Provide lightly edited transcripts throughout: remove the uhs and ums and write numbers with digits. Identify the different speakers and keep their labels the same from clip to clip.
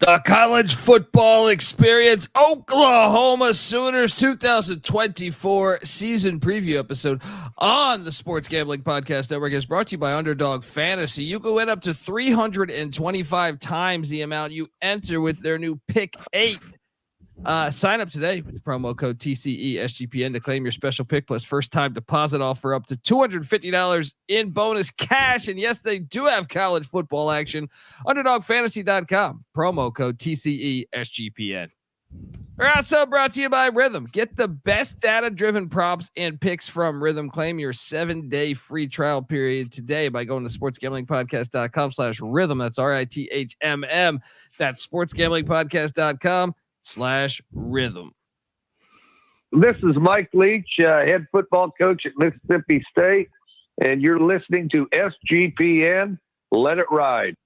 Speaker 1: The college football experience, Oklahoma Sooners 2024 season preview episode on the Sports Gambling Podcast Network is brought to you by Underdog Fantasy. You can win up to 325 times the amount you enter with their new Pick 8. Sign up today with the promo code TCESGPN to claim your special pick plus first time deposit offer up to $250 in bonus cash. And yes, they do have college football action. UnderdogFantasy.com, promo code TCESGPN. We're also brought to you by Rhythm. Get the best data-driven props and picks from Rhythm. Claim your 7-day free trial period today by going to sportsgamblingpodcast.com/rhythm. That's RITHMM. That's sportsgamblingpodcast.com/rhythm.
Speaker 2: This is Mike Leach, head football coach at Mississippi State, and you're listening to SGPN. Let it ride.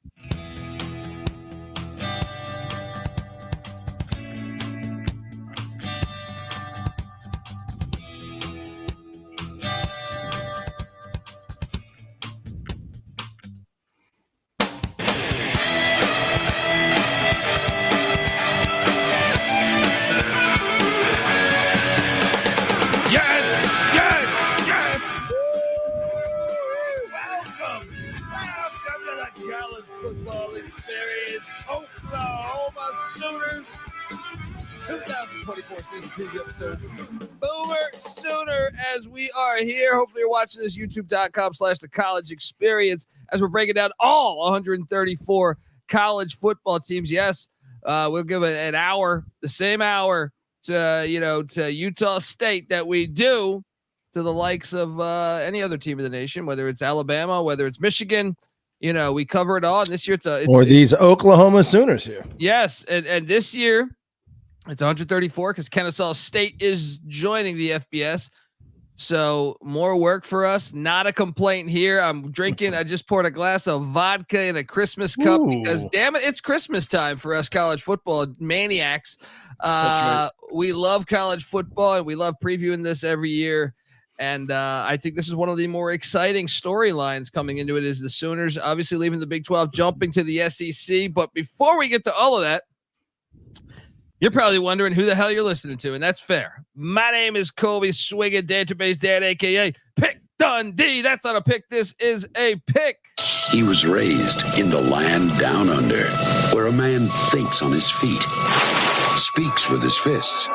Speaker 1: Oklahoma Sooners 2024 season preview episode. Boomer Sooner, as we are here. Hopefully you're watching this youtube.com/the college experience as we're breaking down all 134 college football teams. Yes, we'll give it an hour, the same hour to Utah State that we do to the likes of any other team in the nation, whether it's Alabama, whether it's Michigan. We cover it all. And this year it's
Speaker 3: these Oklahoma Sooners here.
Speaker 1: Yes. And this year it's 134 because Kennesaw State is joining the FBS. So more work for us. Not a complaint here. I'm drinking. I just poured a glass of vodka in a Christmas cup because damn it, it's Christmas time for us college football maniacs. Right. We love college football and we love previewing this every year. And I think this is one of the more exciting storylines coming into it is the Sooners obviously leaving the Big 12, jumping to the SEC. But before we get to all of that, you're probably wondering who the hell you're listening to, and that's fair. My name is Colby Swiggin, Database Dad, a.k.a. Pick Dundee. That's not a pick. This is a pick.
Speaker 4: He was raised in the land down under, where a man thinks on his feet, speaks with his fists,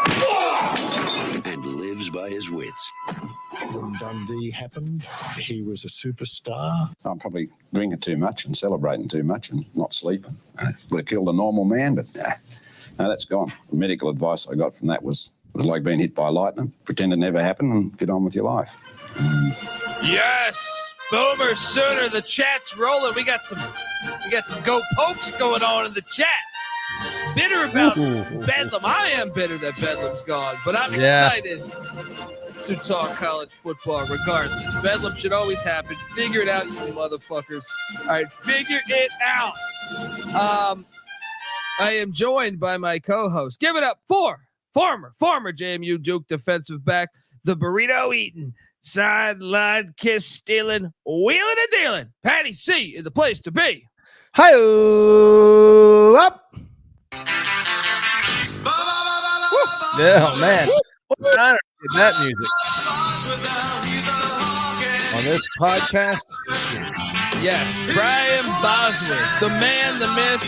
Speaker 4: and lives by his wits.
Speaker 5: When Dundee happened, he was a superstar.
Speaker 6: I'm probably drinking too much and celebrating too much and not sleeping. Would have killed a normal man, but no, that's gone. The medical advice I got from that was like being hit by lightning. Pretend it never happened and get on with your life.
Speaker 1: Yes, Boomer Sooner. The chat's rolling. We got some Go Pokes going on in the chat. Bitter about Bedlam. I am bitter that Bedlam's gone, but I'm excited to talk college football regardless. Bedlam should always happen. Figure it out, you motherfuckers. All right, figure it out. I am joined by my co-host. Give it up for former JMU Duke defensive back, the burrito eating, sideline kiss stealing, wheeling and dealing. Patty C is the place to be.
Speaker 3: Hi-oh up. Oh man, what an honor to get that music on this podcast.
Speaker 1: Yes, Brian Bosworth, the man, the myth,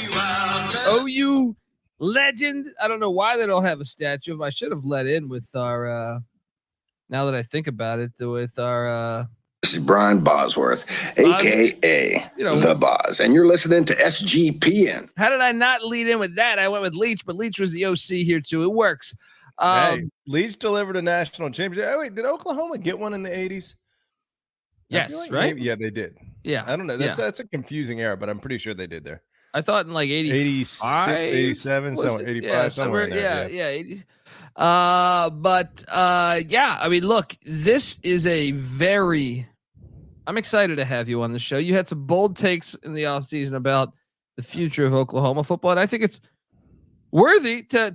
Speaker 1: OU legend. I don't know why they don't have a statue of him. I should have let in with our, now that I think about it, with our...
Speaker 4: This is Brian Bosworth, a.k.a. The Boz, and you're listening to SGPN.
Speaker 1: How did I not lead in with that? I went with Leach, but Leach was the OC here too. It works.
Speaker 3: Leach delivered a national championship. Oh, wait, did Oklahoma get one in the 80s?
Speaker 1: Yes,
Speaker 3: like
Speaker 1: right?
Speaker 3: Yeah, they did.
Speaker 1: Yeah.
Speaker 3: I don't know. That's a confusing era, but I'm pretty sure they did there.
Speaker 1: I thought in like 86,
Speaker 3: 87, so 85,
Speaker 1: yeah,
Speaker 3: somewhere in there.
Speaker 1: Yeah, 80s. I mean, look, this is I'm excited to have you on the show. You had some bold takes in the offseason about the future of Oklahoma football, and I think it's worthy to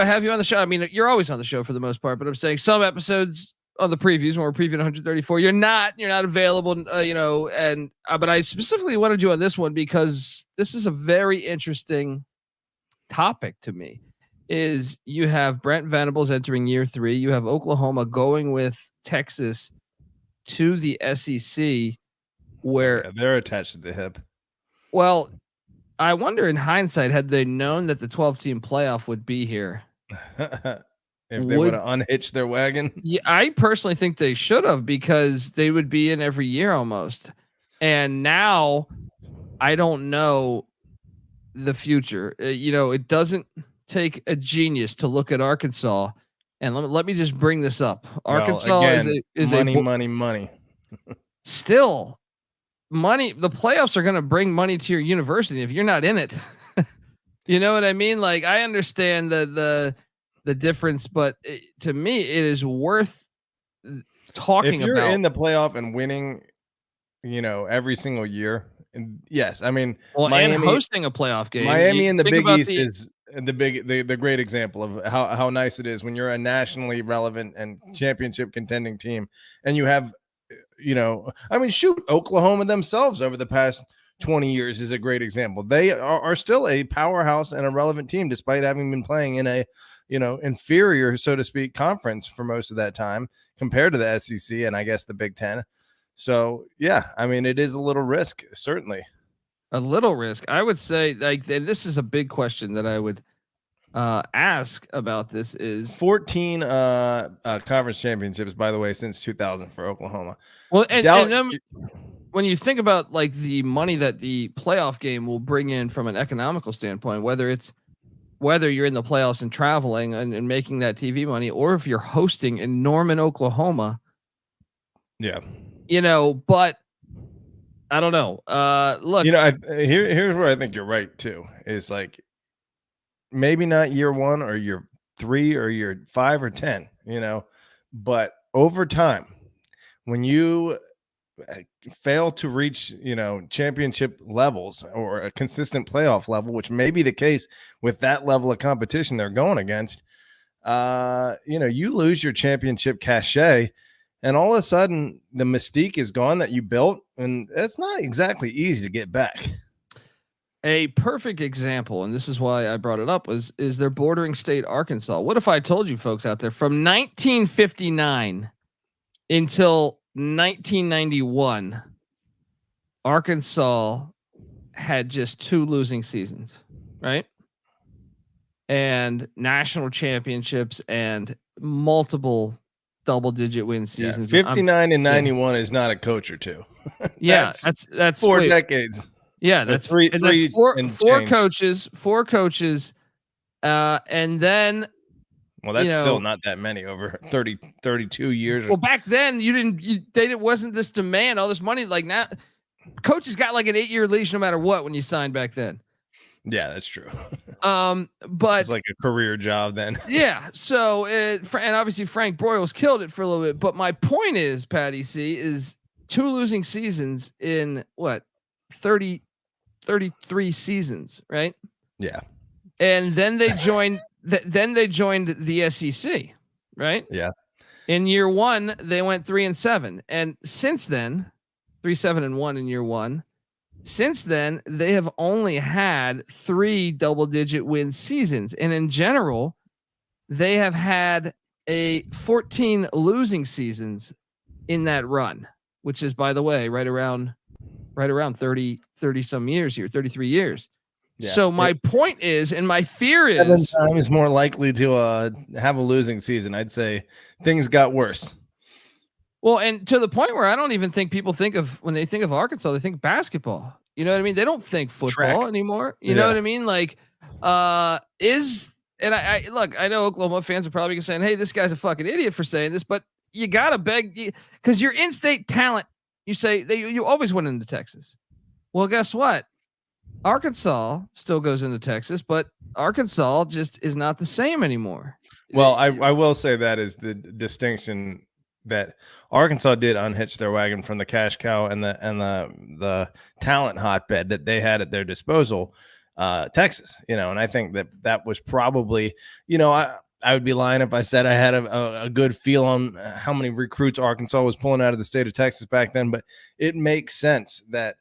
Speaker 1: have you on the show. I mean, you're always on the show for the most part, but I'm saying some episodes on the previews when we're previewing 134, you're not available, but I specifically wanted you on this one because this is a very interesting topic to me is you have Brent Venables entering year 3. You have Oklahoma going with Texas to the SEC where
Speaker 3: they're attached to the hip.
Speaker 1: Well, I wonder in hindsight, had they known that the 12-team playoff would be here,
Speaker 3: if they would have unhitched their wagon.
Speaker 1: Yeah, I personally think they should have, because they would be in every year almost. And now I don't know the future. It doesn't take a genius to look at Arkansas. And let me just bring this up. Arkansas is
Speaker 3: money.
Speaker 1: Still money. The playoffs are going to bring money to your university if you're not in it. You know what I mean? Like, I understand the difference, but to me, it is worth talking about. If
Speaker 3: you're in the playoff and winning, every single year. And yes, I mean,
Speaker 1: Miami, and hosting a playoff game.
Speaker 3: Miami in the Big East is the great example of how nice it is when you're a nationally relevant and championship contending team, and you have, Oklahoma themselves over the past 20 years is a great example. They are still a powerhouse and a relevant team, despite having been playing in a, inferior, so to speak, conference for most of that time compared to the SEC and I guess the Big Ten. So, yeah, I mean, it is a little risk, certainly.
Speaker 1: A little risk. I would say, and this is a big question that I would ask about this is
Speaker 3: 14 conference championships, by the way, since 2000 for Oklahoma.
Speaker 1: Well, and then when you think about like the money that the playoff game will bring in from an economical standpoint, whether you're in the playoffs and traveling and making that TV money, or if you're hosting in Norman, Oklahoma.
Speaker 3: Yeah.
Speaker 1: But I don't know. Look,
Speaker 3: here's where I think you're right too, is like maybe not year 1 or year 3 or year 5 or 10, but over time, when you fail to reach, championship levels or a consistent playoff level, which may be the case with that level of competition they're going against, you lose your championship cachet. And all of a sudden, the mystique is gone that you built, and it's not exactly easy to get back.
Speaker 1: A perfect example, and this is why I brought it up, is their bordering state, Arkansas. What if I told you folks out there from 1959 until 1991, Arkansas had just 2 losing seasons, right? And national champienships and multiple double-digit win seasons.
Speaker 3: 59 and 91 is not a coach or two.
Speaker 1: that's
Speaker 3: 4 decades.
Speaker 1: Yeah, that's
Speaker 3: three.
Speaker 1: That's four coaches, and then.
Speaker 3: Well, that's still not that many over 32 years.
Speaker 1: Well, back then it wasn't this demand, all this money. Like now, coaches got like an 8-year leash no matter what when you signed back then.
Speaker 3: Yeah, that's true.
Speaker 1: But
Speaker 3: it's like a career job then.
Speaker 1: Yeah. So, and obviously Frank Broyles killed it for a little bit. But my point is, Patty C, is 2 losing seasons in 33 seasons, right?
Speaker 3: Yeah.
Speaker 1: And then they joined. Then they joined the SEC, right?
Speaker 3: Yeah.
Speaker 1: In year 1, they went 3-7, and since then, 3-7-1 in year 1. Since then, they have only had 3 double-digit win seasons, and in general, they have had 14 losing seasons in that run, which is, by the way, right around 30 some years here, 33 years. Yeah. So my point is, and my fear is
Speaker 3: 7 times more likely to have a losing season. I'd say things got worse.
Speaker 1: Well, and to the point where I don't even think people when they think of Arkansas, they think basketball. You know what I mean? They don't think football anymore. You know what I mean? Like, I know Oklahoma fans are probably saying, "Hey, this guy's a fucking idiot for saying this," but you gotta beg because your in-state talent. You say you always went into Texas. Well, guess what? Arkansas still goes into Texas, but Arkansas just is not the same anymore.
Speaker 3: Well, I will say that is the distinction that Arkansas did unhitch their wagon from the cash cow and the talent hotbed that they had at their disposal, Texas, and I think that was probably, I would be lying if I said I had a good feel on how many recruits Arkansas was pulling out of the state of Texas back then, but it makes sense that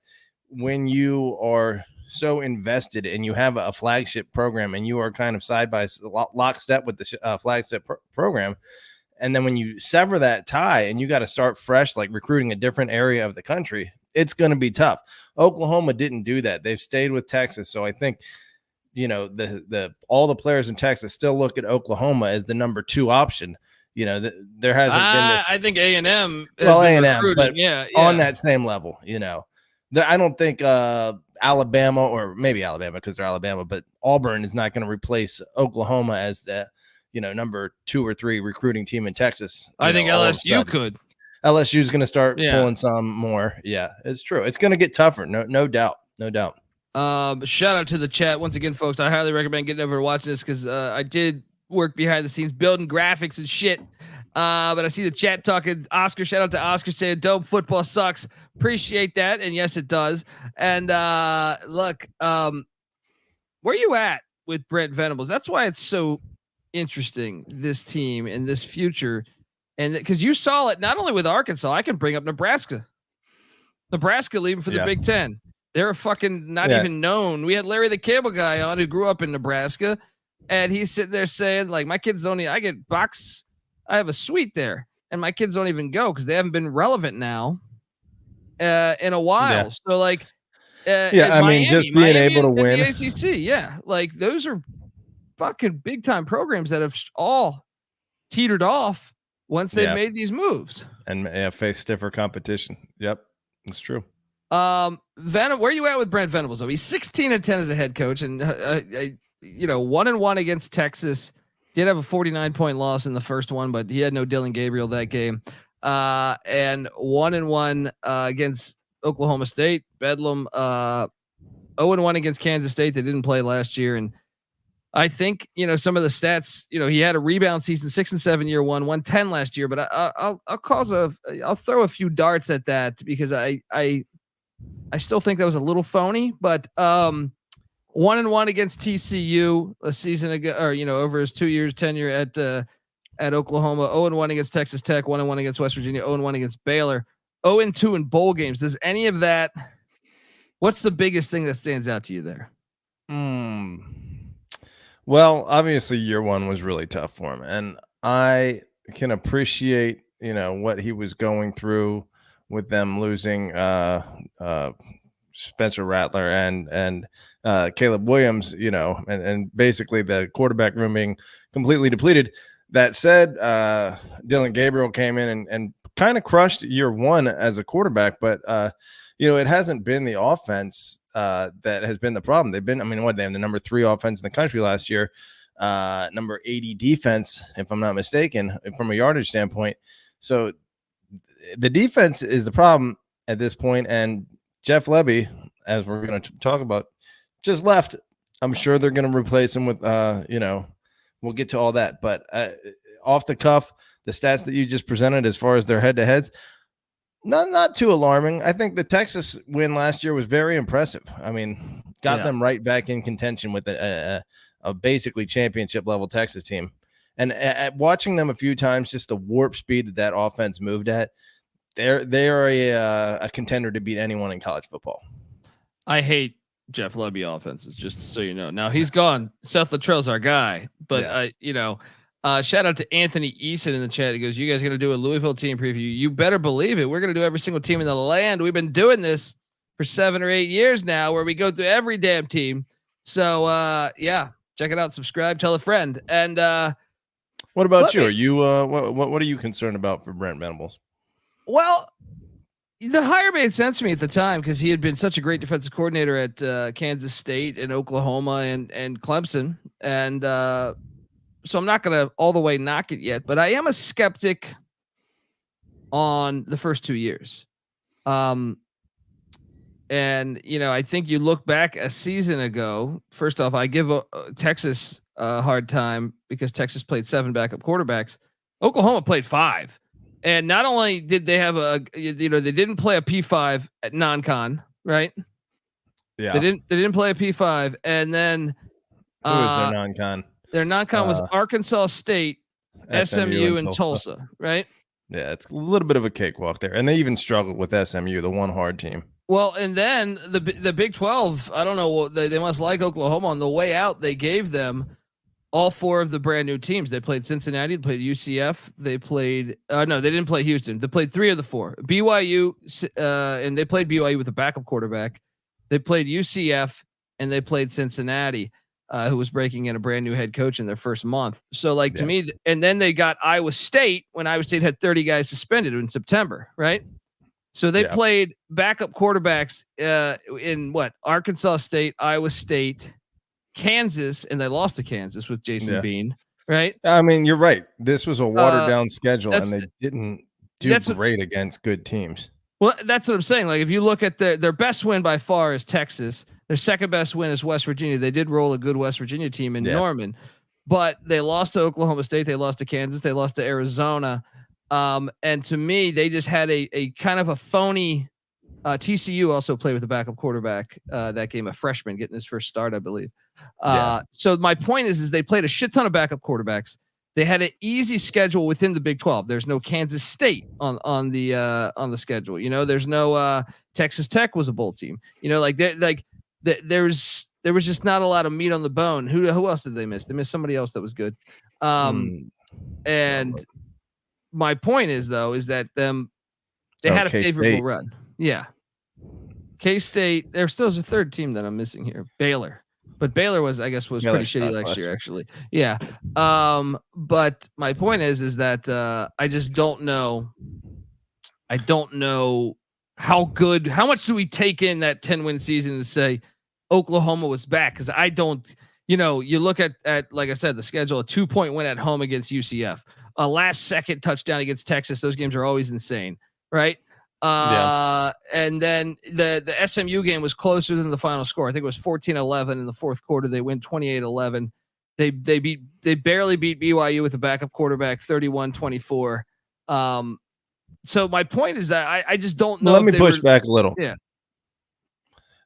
Speaker 3: when you are so invested and you have a flagship program and you are kind of side by lockstep with the flagship program, and then when you sever that tie and you got to start fresh, like recruiting a different area of the country, it's going to be tough. Oklahoma didn't do that. They've stayed with Texas. So I think, all the players in Texas still look at Oklahoma as the number 2 option. There hasn't been this.
Speaker 1: I think A&M.
Speaker 3: A&M, but
Speaker 1: yeah,
Speaker 3: on that same level, I don't think Alabama, or maybe Alabama because they're Alabama, but Auburn is not going to replace Oklahoma as the, number 2 or 3 recruiting team in Texas.
Speaker 1: I think LSU could.
Speaker 3: LSU is going to start pulling some more. Yeah, it's true. It's going to get tougher. No doubt.
Speaker 1: Shout out to the chat once again, folks. I highly recommend getting over to watch this because I did work behind the scenes building graphics and shit. But I see the chat talking. Oscar, shout out to Oscar saying dope football sucks. Appreciate that. And yes, it does. And look, where you at with Brent Venables? That's why it's so interesting, this team and this future. And because you saw it not only with Arkansas, I can bring up Nebraska leaving for the Big Ten. They're fucking not even known. We had Larry the Cable Guy on who grew up in Nebraska, and he's sitting there saying, like, my kids don't. I have a suite there, and my kids don't even go because they haven't been relevant now in a while.
Speaker 3: Yeah.
Speaker 1: So like,
Speaker 3: Miami, just being able to win
Speaker 1: the ACC, like those are fucking big time programs that have all teetered off once they've made these moves
Speaker 3: and face stiffer competition. Yep, it's true.
Speaker 1: Where you at with Brent Venables? Though he's 16-10 as a head coach, and 1-1 against Texas. Did have a 49-point loss in the first one, but he had no Dillon Gabriel that game. And 1-1 against Oklahoma State, Bedlam. 0-1 against Kansas State. They didn't play last year, and I think some of the stats. He had a rebound season, 6-7 year one, 110 last year. But I'll throw a few darts at that because I still think that was a little phony. But 1-1 against TCU a season ago, or over his 2 years tenure at Oklahoma. 0-1 against Texas Tech. 1-1 against West Virginia. 0-1 against Baylor. 0-2 in bowl games. Does any of that? What's the biggest thing that stands out to you there?
Speaker 3: Well, obviously year one was really tough for him, and I can appreciate what he was going through with them losing Spencer Rattler and Caleb Williams, and basically the quarterback room being completely depleted. That said, Dillon Gabriel came in and kind of crushed year one as a quarterback, but it hasn't been the offense that has been the problem. They've been, they have the number 3 offense in the country last year, number 80 defense, if I'm not mistaken, from a yardage standpoint. So the defense is the problem at this point, and Jeff Lebby, as we're going to talk about, just left. I'm sure they're going to replace him with, we'll get to all that. But off the cuff, the stats that you just presented as far as their head-to-heads, not too alarming. I think the Texas win last year was very impressive. Got them right back in contention with a basically championship-level Texas team. And at watching them a few times, just the warp speed that offense moved at, they are a contender to beat anyone in college football.
Speaker 1: I hate Jeff Lebby offenses, just so you know. Now he's gone. Seth Littrell's our guy, but shout out to Anthony Eason in the chat. He goes, "You guys going to do a Louisville team preview? You better believe it. We're going to do every single team in the land. We've been doing this for 7 or 8 years now, where we go through every damn team. So check it out. Subscribe. Tell a friend. And
Speaker 3: what about you? Are you what are you concerned about for Brent Venables?
Speaker 1: Well, the hire made sense to me at the time because he had been such a great defensive coordinator at Kansas State and Oklahoma and Clemson. And so I'm not going to all the way knock it yet, but I am a skeptic on the first 2 years. And, I think you look back a season ago, first off, I give Texas a hard time because Texas played 7 backup quarterbacks. Oklahoma played 5. And not only did they have they didn't play a P5 at non-con, right?
Speaker 3: Yeah.
Speaker 1: They didn't play a P5. And then
Speaker 3: who was their non-con?
Speaker 1: Their non-con was Arkansas State, SMU, and Tulsa, right?
Speaker 3: Yeah, it's a little bit of a cakewalk there. And they even struggled with SMU, the one hard team.
Speaker 1: Well, and then the Big 12, I don't know, they must like Oklahoma. On the way out, they gave them all 4 of the brand new teams. They played Cincinnati, they played UCF, they played no, they didn't play Houston. They played 3 of the 4. BYU, and they played BYU with a backup quarterback. They played UCF and they played Cincinnati, who was breaking in a brand new head coach in their first month. So like to me, and then they got Iowa State when Iowa State had 30 guys suspended in September, right? So they played backup quarterbacks in Arkansas State, Iowa State, Kansas, and they lost to Kansas with Jason Bean, right?
Speaker 3: I mean, you're right. This was a watered down schedule, and they didn't do great against good teams.
Speaker 1: Well, that's what I'm saying. Like if you look at their best win by far is Texas. Their second best win is West Virginia. They did roll a good West Virginia team in Norman, but they lost to Oklahoma State. They lost to Kansas. They lost to Arizona. And to me, they just had a kind of a phony. TCU also played with a backup quarterback that game, a freshman getting his first start, I believe. So my point is they played a shit ton of backup quarterbacks. They had an easy schedule within the Big 12. There's no Kansas State on the schedule. You know, there's no Texas Tech was a bowl team. You know, there was just not a lot of meat on the bone. Who else did they miss? They missed somebody else that was good. And my point is though, is that they had a favorable run. Yeah. K-State, there still is a third team that I'm missing here. Baylor. But Baylor was pretty shitty last year, actually. Yeah. But my point is that I just don't know. I don't know how much do we take in that 10-win season and say Oklahoma was back? Because I don't, you look at like I said, the schedule, a 2-point win at home against UCF, a last second touchdown against Texas. Those games are always insane, right? And then the SMU game was closer than the final score. I think it was 14-11 in the fourth quarter. They win 28-11. They barely beat BYU with a backup quarterback 31-24. So my point is that I just don't know.
Speaker 3: Let me push back a little.
Speaker 1: Yeah.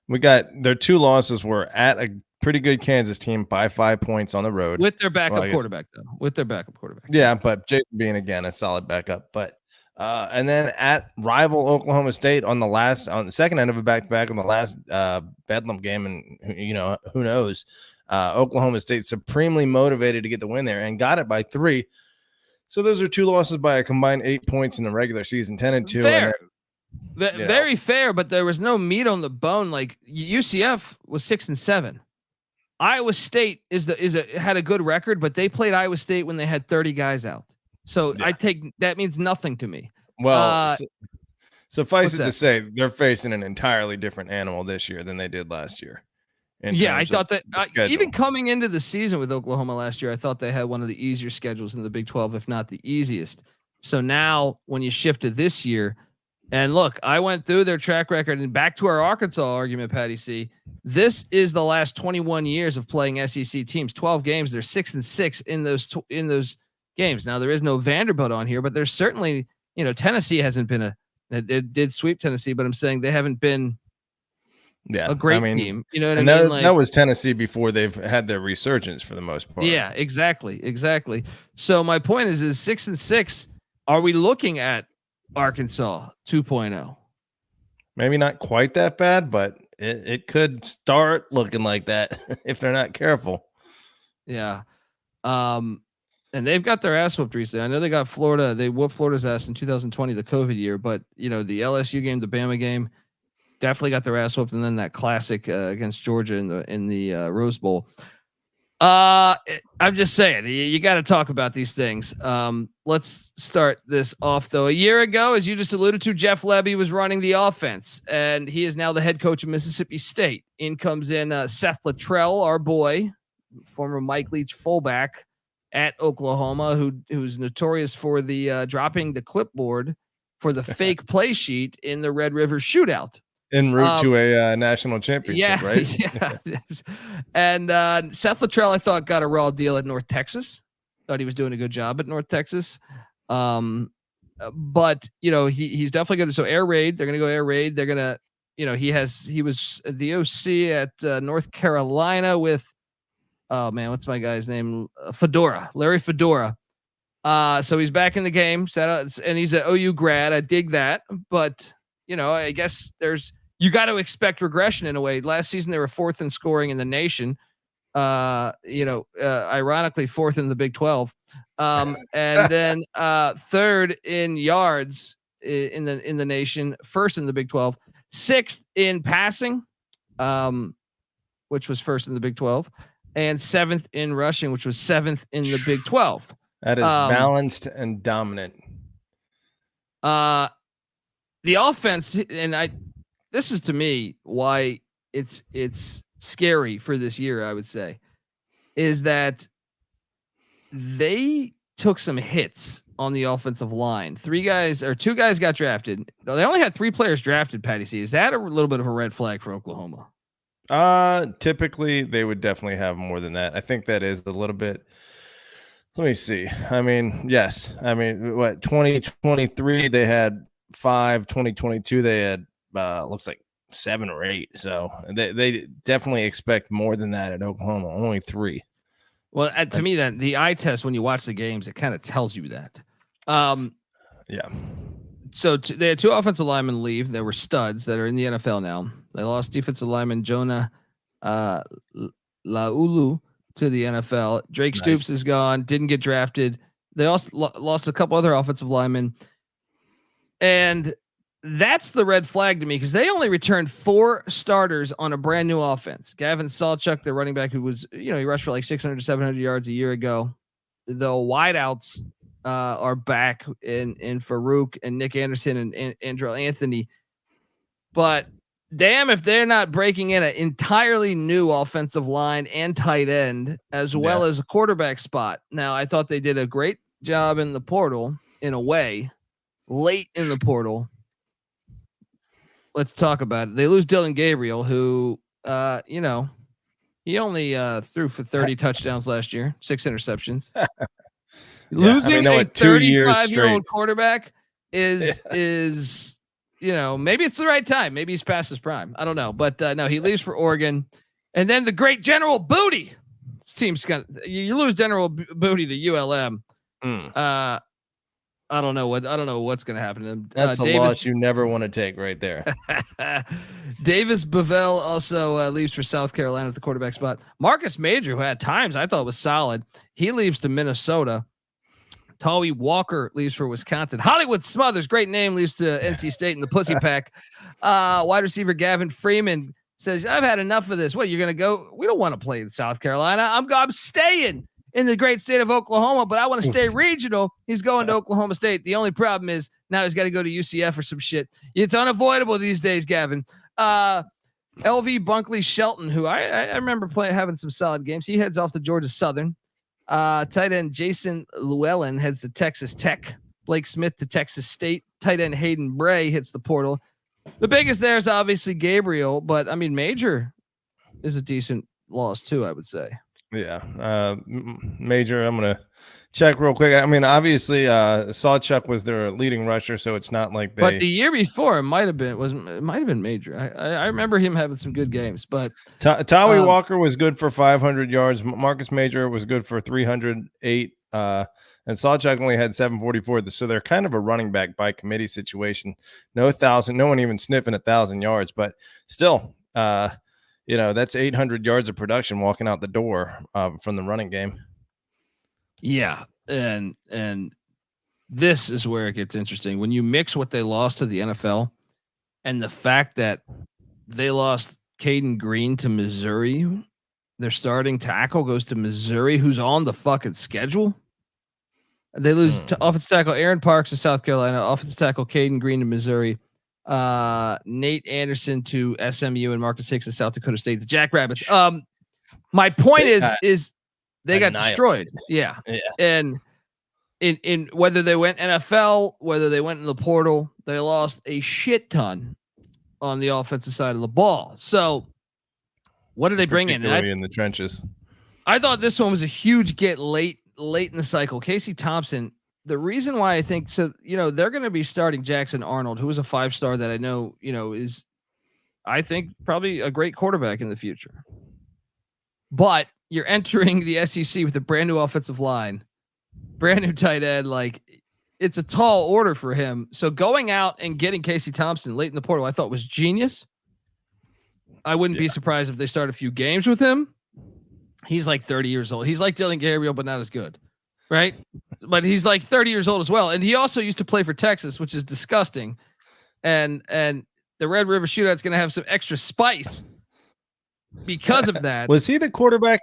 Speaker 3: We got their 2 losses were at a pretty good Kansas team by 5 points on the road.
Speaker 1: With their backup quarterback, though. With their backup quarterback.
Speaker 3: Yeah, but Jason being again a solid backup. But and then at rival Oklahoma State on the second end of a back-to-back on the last Bedlam game, and who knows, Oklahoma State supremely motivated to get the win there and got it by 3. So those are 2 losses by a combined 8 points in the regular season, 10-2.
Speaker 1: Fair. Very fair, but there was no meat on the bone. Like UCF was 6-7. Iowa State had a good record, but they played Iowa State when they had 30 guys out. So that means nothing to me.
Speaker 3: Well, suffice it to say, they're facing an entirely different animal this year than they did last year.
Speaker 1: I thought that even coming into the season with Oklahoma last year, I thought they had one of the easier schedules in the Big 12, if not the easiest. So now when you shift to this year, and look, I went through their track record and back to our Arkansas argument, Patty C. This is the last 21 years of playing SEC teams, 12 games. They're 6-6 in those games. Now there is no Vanderbilt on here, but there's certainly, Tennessee hasn't been it did sweep Tennessee, but I'm saying they haven't been a great team. You know what I mean?
Speaker 3: That was Tennessee before they've had their resurgence for the most part.
Speaker 1: Yeah, exactly. So my point is 6-6. Are we looking at Arkansas 2.0?
Speaker 3: Maybe not quite that bad, but it could start looking like that if they're not careful.
Speaker 1: Yeah. And they've got their ass whooped recently. I know they got Florida. They whooped Florida's ass in 2020, the COVID year. But, the LSU game, the Bama game, definitely got their ass whooped. And then that classic against Georgia in the Rose Bowl. I'm just saying, you got to talk about these things. Let's start this off, though. A year ago, as you just alluded to, Jeff Lebby was running the offense, and he is now the head coach of Mississippi State. In comes in Seth Littrell, our boy, former Mike Leach fullback at Oklahoma, who's notorious for the dropping the clipboard for the fake play sheet in the Red River shootout.
Speaker 3: En route to a national championship, right?
Speaker 1: Yeah. And Seth Littrell, I thought, got a raw deal at North Texas. Thought he was doing a good job at North Texas. But he's definitely going to. So air raid, they're going to go air raid. They're going to, he was the OC at North Carolina with, oh man, what's my guy's name? Larry Fedora. So he's back in the game, and he's an OU grad. I dig that, but I guess there's you got to expect regression in a way. Last season, they were 4th in scoring in the nation. Ironically 4th in the Big 12. And then 3rd in yards in the nation, 1st in the Big 12, 6th in passing, which was 1st in the Big 12, and 7th in rushing, which was 7th in the Big 12.
Speaker 3: That is balanced and dominant.
Speaker 1: The offense, and this is to me why it's scary for this year, I would say, is that they took some hits on the offensive line. 2 guys got drafted. They only had 3 players drafted, Patty C. Is that a little bit of a red flag for Oklahoma?
Speaker 3: Typically they would definitely have more than that. I think that is a little bit. Let me see. I mean, yes. I mean, what 2023 they had 5, 2022 they had looks like 7 or 8. So they definitely expect more than that at Oklahoma. Only 3.
Speaker 1: Well, to me, that the eye test when you watch the games, it kind of tells you that.
Speaker 3: Yeah.
Speaker 1: So they had 2 offensive linemen leave. They were studs that are in the NFL now. They lost defensive lineman Jonah Laulu to the NFL. Drake Stoops is gone. Didn't get drafted. They also lost a couple other offensive linemen, and that's the red flag to me because they only returned 4 starters on a brand new offense. Gavin Sawchuk, the running back who was, he rushed for like 600 to 700 yards a year ago. The wideouts are back in Farouk and Nick Anderson and Andrew Anthony. But damn if they're not breaking in an entirely new offensive line and tight end as well as a quarterback spot. Now, I thought they did a great job in the portal in a way, late in the portal. Let's talk about it. They lose Dillon Gabriel, who, he only threw for 30 touchdowns last year, 6 interceptions. Losing a 35-year-old quarterback is maybe it's the right time. Maybe he's past his prime. I don't know. But no, he leaves for Oregon. And then the great General Booty. This team's you lose General Booty to ULM. I don't know what's going to happen to them.
Speaker 3: That's a loss you never want to take right there.
Speaker 1: Davis Bevell also leaves for South Carolina at the quarterback spot. Marcus Major, who at times I thought was solid, he leaves to Minnesota. Tawi Walker leaves for Wisconsin. Hollywood Smothers, great name, leaves to NC State in the Pussy Pack. Wide receiver Gavin Freeman says, I've had enough of this. What, you're going to go? We don't want to play in South Carolina. I'm staying in the great state of Oklahoma, but I want to stay regional. He's going to Oklahoma State. The only problem is now he's got to go to UCF or some shit. It's unavoidable these days, Gavin. LV Bunkley Shelton, who I remember having some solid games. He heads off to Georgia Southern. Tight end Jason Llewellyn heads to Texas Tech. Blake Smith to Texas State. Tight end Hayden Bray hits the portal. The biggest there is obviously Gabriel, but I mean, Major is a decent loss too, I would say.
Speaker 3: Yeah. Major, I'm going to check real quick. I mean, obviously, Sawchuk was their leading rusher, so it's not like they.
Speaker 1: But the year before, it might have been Major. I remember him having some good games, but
Speaker 3: Tawi Walker was good for 500 yards. Marcus Major was good for 308. And Sawchuk only had 744. So they're kind of a running back by committee situation. No 1,000, no one even sniffing 1,000 yards, but still, that's 800 yards of production walking out the door from the running game.
Speaker 1: Yeah. And this is where it gets interesting. When you mix what they lost to the NFL and the fact that they lost Caden Green to Missouri, their starting tackle goes to Missouri, who's on the fucking schedule. They lose to offensive tackle Aaron Parks to South Carolina, offensive tackle Caden Green to Missouri, Nate Anderson to SMU, and Marcus Hicks to South Dakota State. The Jackrabbits. My point is they got destroyed. Yeah. And in whether they went NFL, whether they went in the portal, they lost a shit ton on the offensive side of the ball. So what did they bring in?
Speaker 3: In the trenches.
Speaker 1: I thought this one was a huge get late in the cycle. Casey Thompson. The reason why I think so, they're going to be starting Jackson Arnold, who is a 5-star that I know, is, I think, probably a great quarterback in the future. But you're entering the SEC with a brand new offensive line, brand new tight end. Like, it's a tall order for him. So going out and getting Casey Thompson late in the portal, I thought was genius. I wouldn't be surprised if they start a few games with him. He's like 30 years old. He's like Dillon Gabriel, but not as good. Right. But he's like 30 years old as well. And he also used to play for Texas, which is disgusting. And the Red River Shootout's going to have some extra spice because of that.
Speaker 3: Was he the quarterback?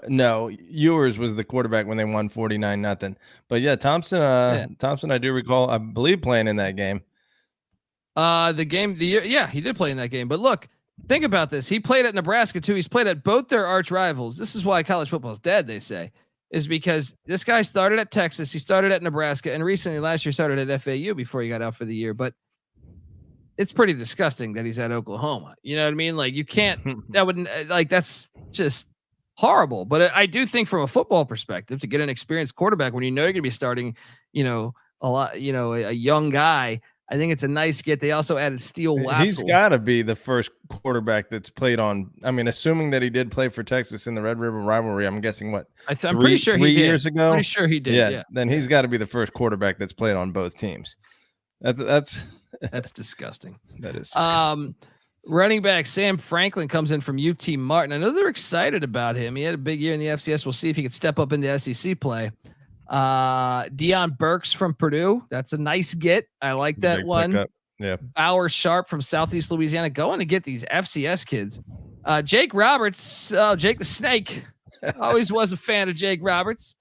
Speaker 3: No, Ewers was the quarterback when they won 49-0. But yeah, Thompson, Thompson, I do recall, I believe, playing in that game.
Speaker 1: He did play in that game. But look, think about this. He played at Nebraska too. He's played at both their arch rivals. This is why college football is dead, they say, is because this guy started at Texas. He started at Nebraska, and recently last year started at FAU before he got out for the year. But it's pretty disgusting that he's at Oklahoma. You know what I mean? Like, you can't, that wouldn't, like, that's just horrible. But I do think from a football perspective, to get an experienced quarterback when you know you're going to be starting, a lot, a young guy, I think it's a nice get. They also added Steele Wassel.
Speaker 3: He's got to be the first quarterback that's played on. I mean, assuming that he did play for Texas in the Red River rivalry, I'm guessing
Speaker 1: I'm pretty sure he did.
Speaker 3: 3 years ago.
Speaker 1: Pretty sure he did. Yeah.
Speaker 3: Then he's got to be the first quarterback that's played on both teams. That's
Speaker 1: disgusting.
Speaker 3: That is disgusting.
Speaker 1: Running back Sam Franklin comes in from UT Martin. I know they're excited about him. He had a big year in the FCS. We'll see if he could step up into SEC play. Deion Burks from Purdue. That's a nice get. I like that one.
Speaker 3: Pickup. Yeah.
Speaker 1: Bauer Sharp from Southeast Louisiana. Going to get these FCS kids. Jake Roberts. Jake the Snake. Always was a fan of Jake Roberts.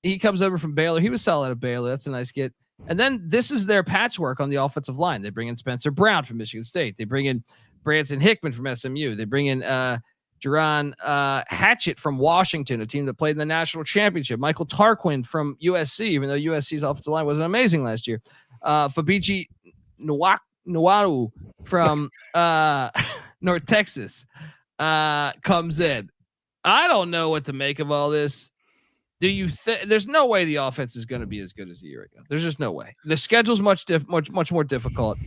Speaker 1: He comes over from Baylor. He was solid at Baylor. That's a nice get. And then this is their patchwork on the offensive line. They bring in Spencer Brown from Michigan State. They bring in Branson Hickman from SMU. They bring in Jerron Hatchett from Washington, a team that played in the national championship. Michael Tarquin from USC, even though USC's offensive line wasn't amazing last year. Fabici Nwanu from North Texas comes in. I don't know what to make of all this. Do you think there's no way the offense is going to be as good as a year ago? There's just no way. The schedule's much more difficult.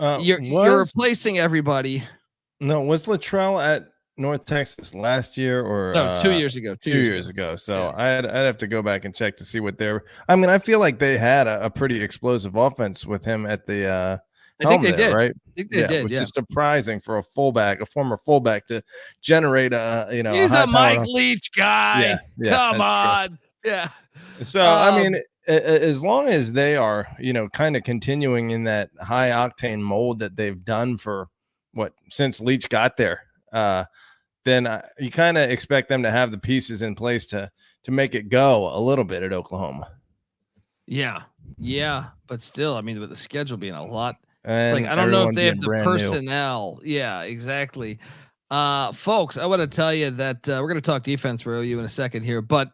Speaker 1: You're replacing everybody.
Speaker 3: No, was Littrell at North Texas last year or
Speaker 1: no? 2 years ago. 2
Speaker 3: years ago. So yeah. I'd have to go back and check to see what they're. I mean, I feel like they had a pretty explosive offense with him at the.
Speaker 1: I think they did,
Speaker 3: right?
Speaker 1: I think they did,
Speaker 3: which is surprising for a former fullback to generate
Speaker 1: He's a Mike Leach guy. Come on,
Speaker 3: true.
Speaker 1: Yeah.
Speaker 3: So I mean, as long as they are, kind of continuing in that high octane mold that they've done for since Leach got there, then you kind of expect them to have the pieces in place to make it go a little bit at Oklahoma.
Speaker 1: Yeah, but still, I mean, with the schedule being a lot. It's like, I don't know if they have the personnel. New. Yeah, exactly. Folks, I want to tell you that we're going to talk defense for OU in a second here, but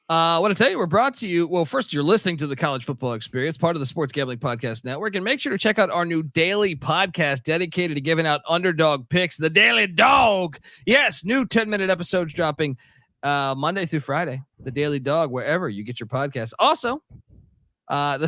Speaker 1: I want to tell you we're brought to you. Well, first, you're listening to the College Football Experience, part of the Sports Gambling Podcast Network, and make sure to check out our new daily podcast dedicated to giving out underdog picks, the Daily Dog. Yes, new 10-minute episodes dropping Monday through Friday, the Daily Dog, wherever you get your podcasts. Also, the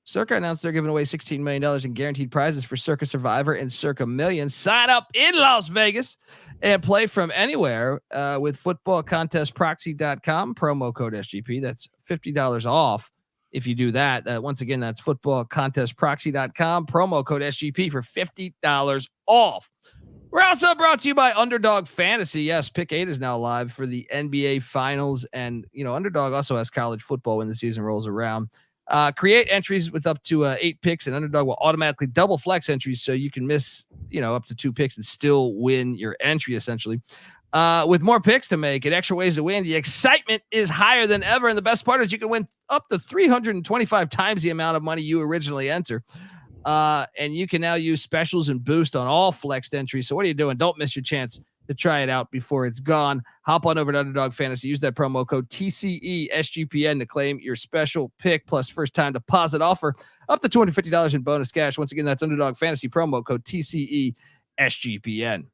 Speaker 1: Circa announced they're giving away $16 million in guaranteed prizes for Circa Survivor and Circa Millions. Sign up in Las Vegas and play from anywhere with footballcontestproxy.com, promo code SGP. That's $50 off if you do that. Once again, that's footballcontestproxy.com, promo code SGP for $50 off. We're also brought to you by Underdog Fantasy. Yes, Pick 8 is now live for the NBA Finals, and Underdog also has college football when the season rolls around. Create entries with up to 8 picks, and Underdog will automatically double flex entries so you can miss, up to 2 picks and still win your entry, essentially. With more picks to make and extra ways to win, the excitement is higher than ever. And the best part is you can win up to 325 times the amount of money you originally enter. And you can now use specials and boost on all flexed entries. So what are you doing? Don't miss your chance to try it out before it's gone. Hop on over to Underdog Fantasy. Use that promo code TCESGPN to claim your special pick plus first time deposit offer up to $250 in bonus cash. Once again, that's Underdog Fantasy promo code TCESGPN.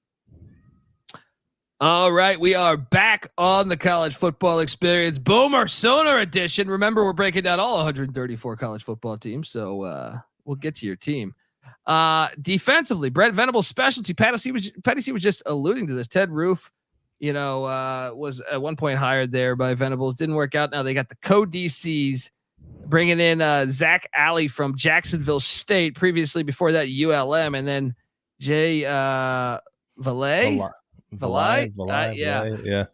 Speaker 1: All right, we are back on the College Football Experience Boomer Sooner edition. Remember, we're breaking down all 134 college football teams, so we'll get to your team. Defensively, Brent Venables' specialty. Patty C was just alluding to this. Ted Roof, was at one point hired there by Venables. Didn't work out. Now they got the co-DCs bringing in Zach Alley from Jacksonville State. Previously, before that, ULM, and then Jay Valet.
Speaker 3: Yeah.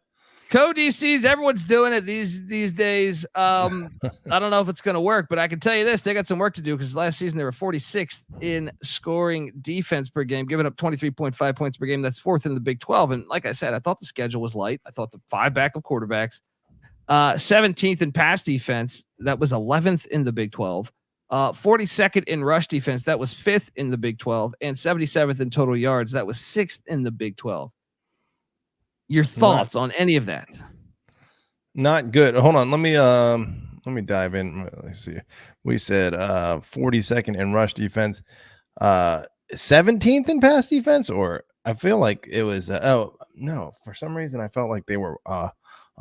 Speaker 1: Co-DCs, everyone's doing it these days. I don't know if it's going to work, but I can tell you this: they got some work to do because last season they were 46th in scoring defense per game, giving up 23.5 points per game. That's 4th in the Big 12. And like I said, I thought the schedule was light. I thought the 5 backup quarterbacks, 17th in pass defense, that was 11th in the Big 12. 42nd in rush defense, that was 5th in the Big 12, and 77th in total yards, that was 6th in the Big 12. Your thoughts on any of that?
Speaker 3: Not good. Hold on. Let me dive in. Let's see. We said 42nd in rush defense, 17th in pass defense, or I feel like it was no, for some reason I felt like they were a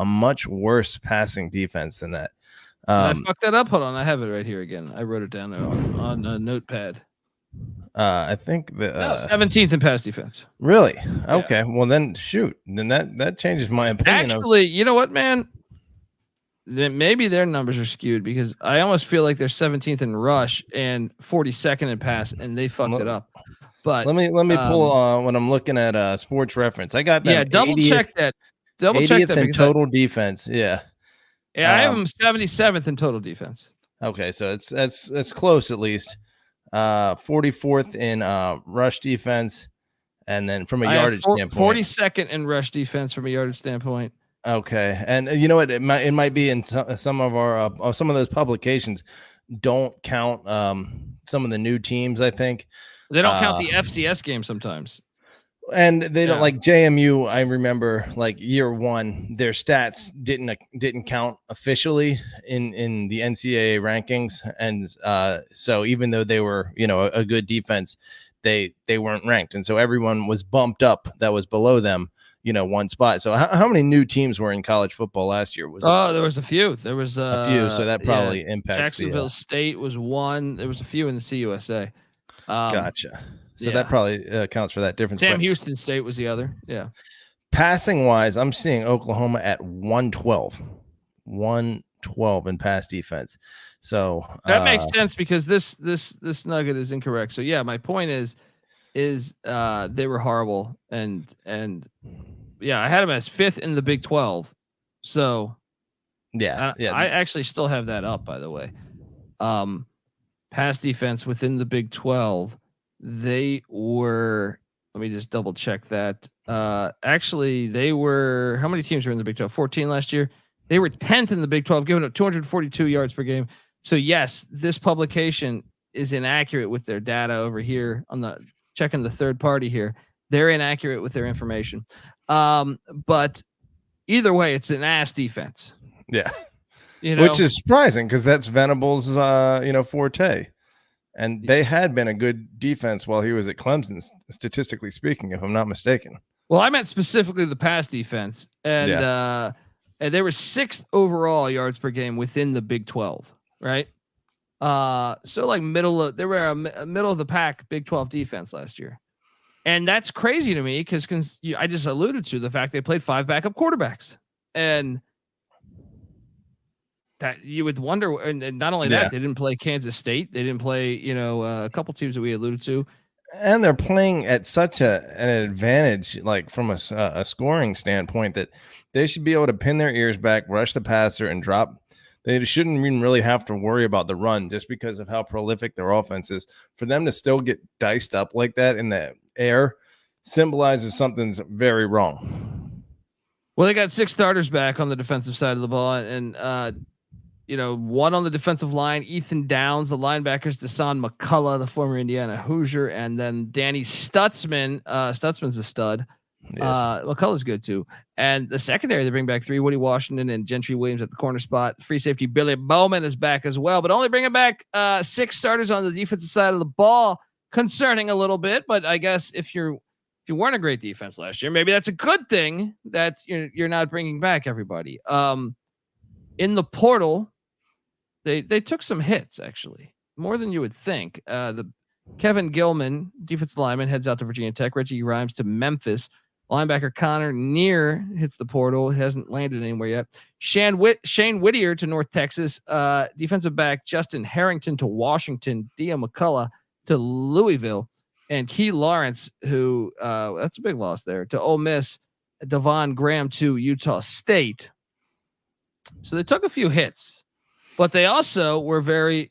Speaker 3: much worse passing defense than that.
Speaker 1: I fucked that up. Hold on, I have it right here again. I wrote it down on a notepad.
Speaker 3: I think the
Speaker 1: 17th in pass defense.
Speaker 3: Really? Okay. Yeah. Well, then shoot. Then that changes my opinion.
Speaker 1: Actually, you know what, man? Then maybe their numbers are skewed because I almost feel like they're 17th in rush and 42nd in pass, and they fucked it up. But
Speaker 3: let me pull when I'm looking at Sports Reference. I got that.
Speaker 1: Yeah, double check that. Double check that
Speaker 3: in total defense. Yeah.
Speaker 1: Yeah, I have them 77th in total defense.
Speaker 3: Okay, so it's close at least. 44th in rush defense, and then from a yardage standpoint,
Speaker 1: 42nd in rush defense from a yardage standpoint.
Speaker 3: Okay, and you know what? It might be in some of our some of those publications don't count some of the new teams. I think
Speaker 1: they don't count the FCS game sometimes.
Speaker 3: And they don't like JMU. I remember like year one, their stats didn't count officially in the NCAA rankings. And so even though they were, a good defense, they weren't ranked. And so everyone was bumped up that was below them, one spot. So how many new teams were in college football last year?
Speaker 1: There was a few. There was
Speaker 3: a few. So that probably impacts.
Speaker 1: Jacksonville State was one. There was a few in the CUSA.
Speaker 3: Gotcha. So that probably accounts for that difference.
Speaker 1: Sam Houston State was the other. Yeah.
Speaker 3: Passing wise, I'm seeing Oklahoma at 112 in pass defense. So
Speaker 1: that makes sense because this nugget is incorrect. So yeah, my point is they were horrible and yeah, I had them as 5th in the Big 12. So
Speaker 3: yeah,
Speaker 1: I actually still have that up, by the way. Pass defense within the Big 12. They were, let me just double check that. Actually, they were, how many teams were in the Big 12? 14 last year. They were 10th in the Big 12, giving up 242 yards per game. So yes, this publication is inaccurate with their data over here on the checking the third party here. They're inaccurate with their information. But either way, it's an ass defense.
Speaker 3: Yeah. Which is surprising because that's Venable's, forte. And they had been a good defense while he was at Clemson, statistically speaking, if I'm not mistaken.
Speaker 1: Well, I meant specifically the pass defense, and they were 6th overall yards per game within the Big 12, right? So like they were a middle of the pack Big 12 defense last year, and that's crazy to me because I just alluded to the fact they played 5 backup quarterbacks, and that you would wonder, and not only that, they didn't play Kansas State. They didn't play, a couple teams that we alluded to.
Speaker 3: And they're playing at such an advantage, like from a scoring standpoint, that they should be able to pin their ears back, rush the passer, and drop. They shouldn't even really have to worry about the run just because of how prolific their offense is. For them to still get diced up like that in the air symbolizes something's very wrong.
Speaker 1: Well, they got 6 starters back on the defensive side of the ball, and one on the defensive line, Ethan Downs, the linebackers, Deshaun McCullough, the former Indiana Hoosier, and then Danny Stutsman. Stutzman's a stud. Yes. McCullough's good too. And the secondary, they bring back 3, Woody Washington and Gentry Williams at the corner spot. Free safety Billy Bowman is back as well, but only bringing back 6 starters on the defensive side of the ball. Concerning a little bit, but I guess if you weren't a great defense last year, maybe that's a good thing that you're not bringing back everybody. In the portal, they took some hits, actually, more than you would think. The Kevin Gilman, defensive lineman, heads out to Virginia Tech. Reggie Grimes to Memphis. Linebacker Connor Neer hits the portal. He hasn't landed anywhere yet. Shane Whittier to North Texas. Defensive back Justin Harrington to Washington. Dia McCullough to Louisville. and Key Lawrence, who that's a big loss there, to Ole Miss, Devon Graham to Utah State. So they took a few hits, but they also were very,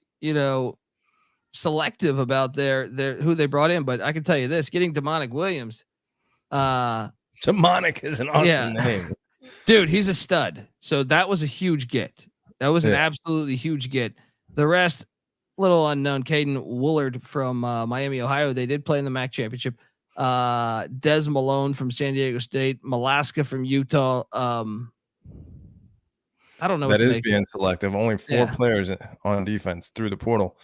Speaker 1: selective about their who they brought in. But I can tell you this: getting Demonic Williams.
Speaker 3: Demonic is an awesome name,
Speaker 1: dude. He's a stud. So that was a huge get. That was an absolutely huge get. The rest, little unknown. Caden Woolard from Miami, Ohio. They did play in the MAC championship. Des Malone from San Diego State. Malaska from Utah. I don't know.
Speaker 3: That is being selective. Only 4 players on defense through the portal.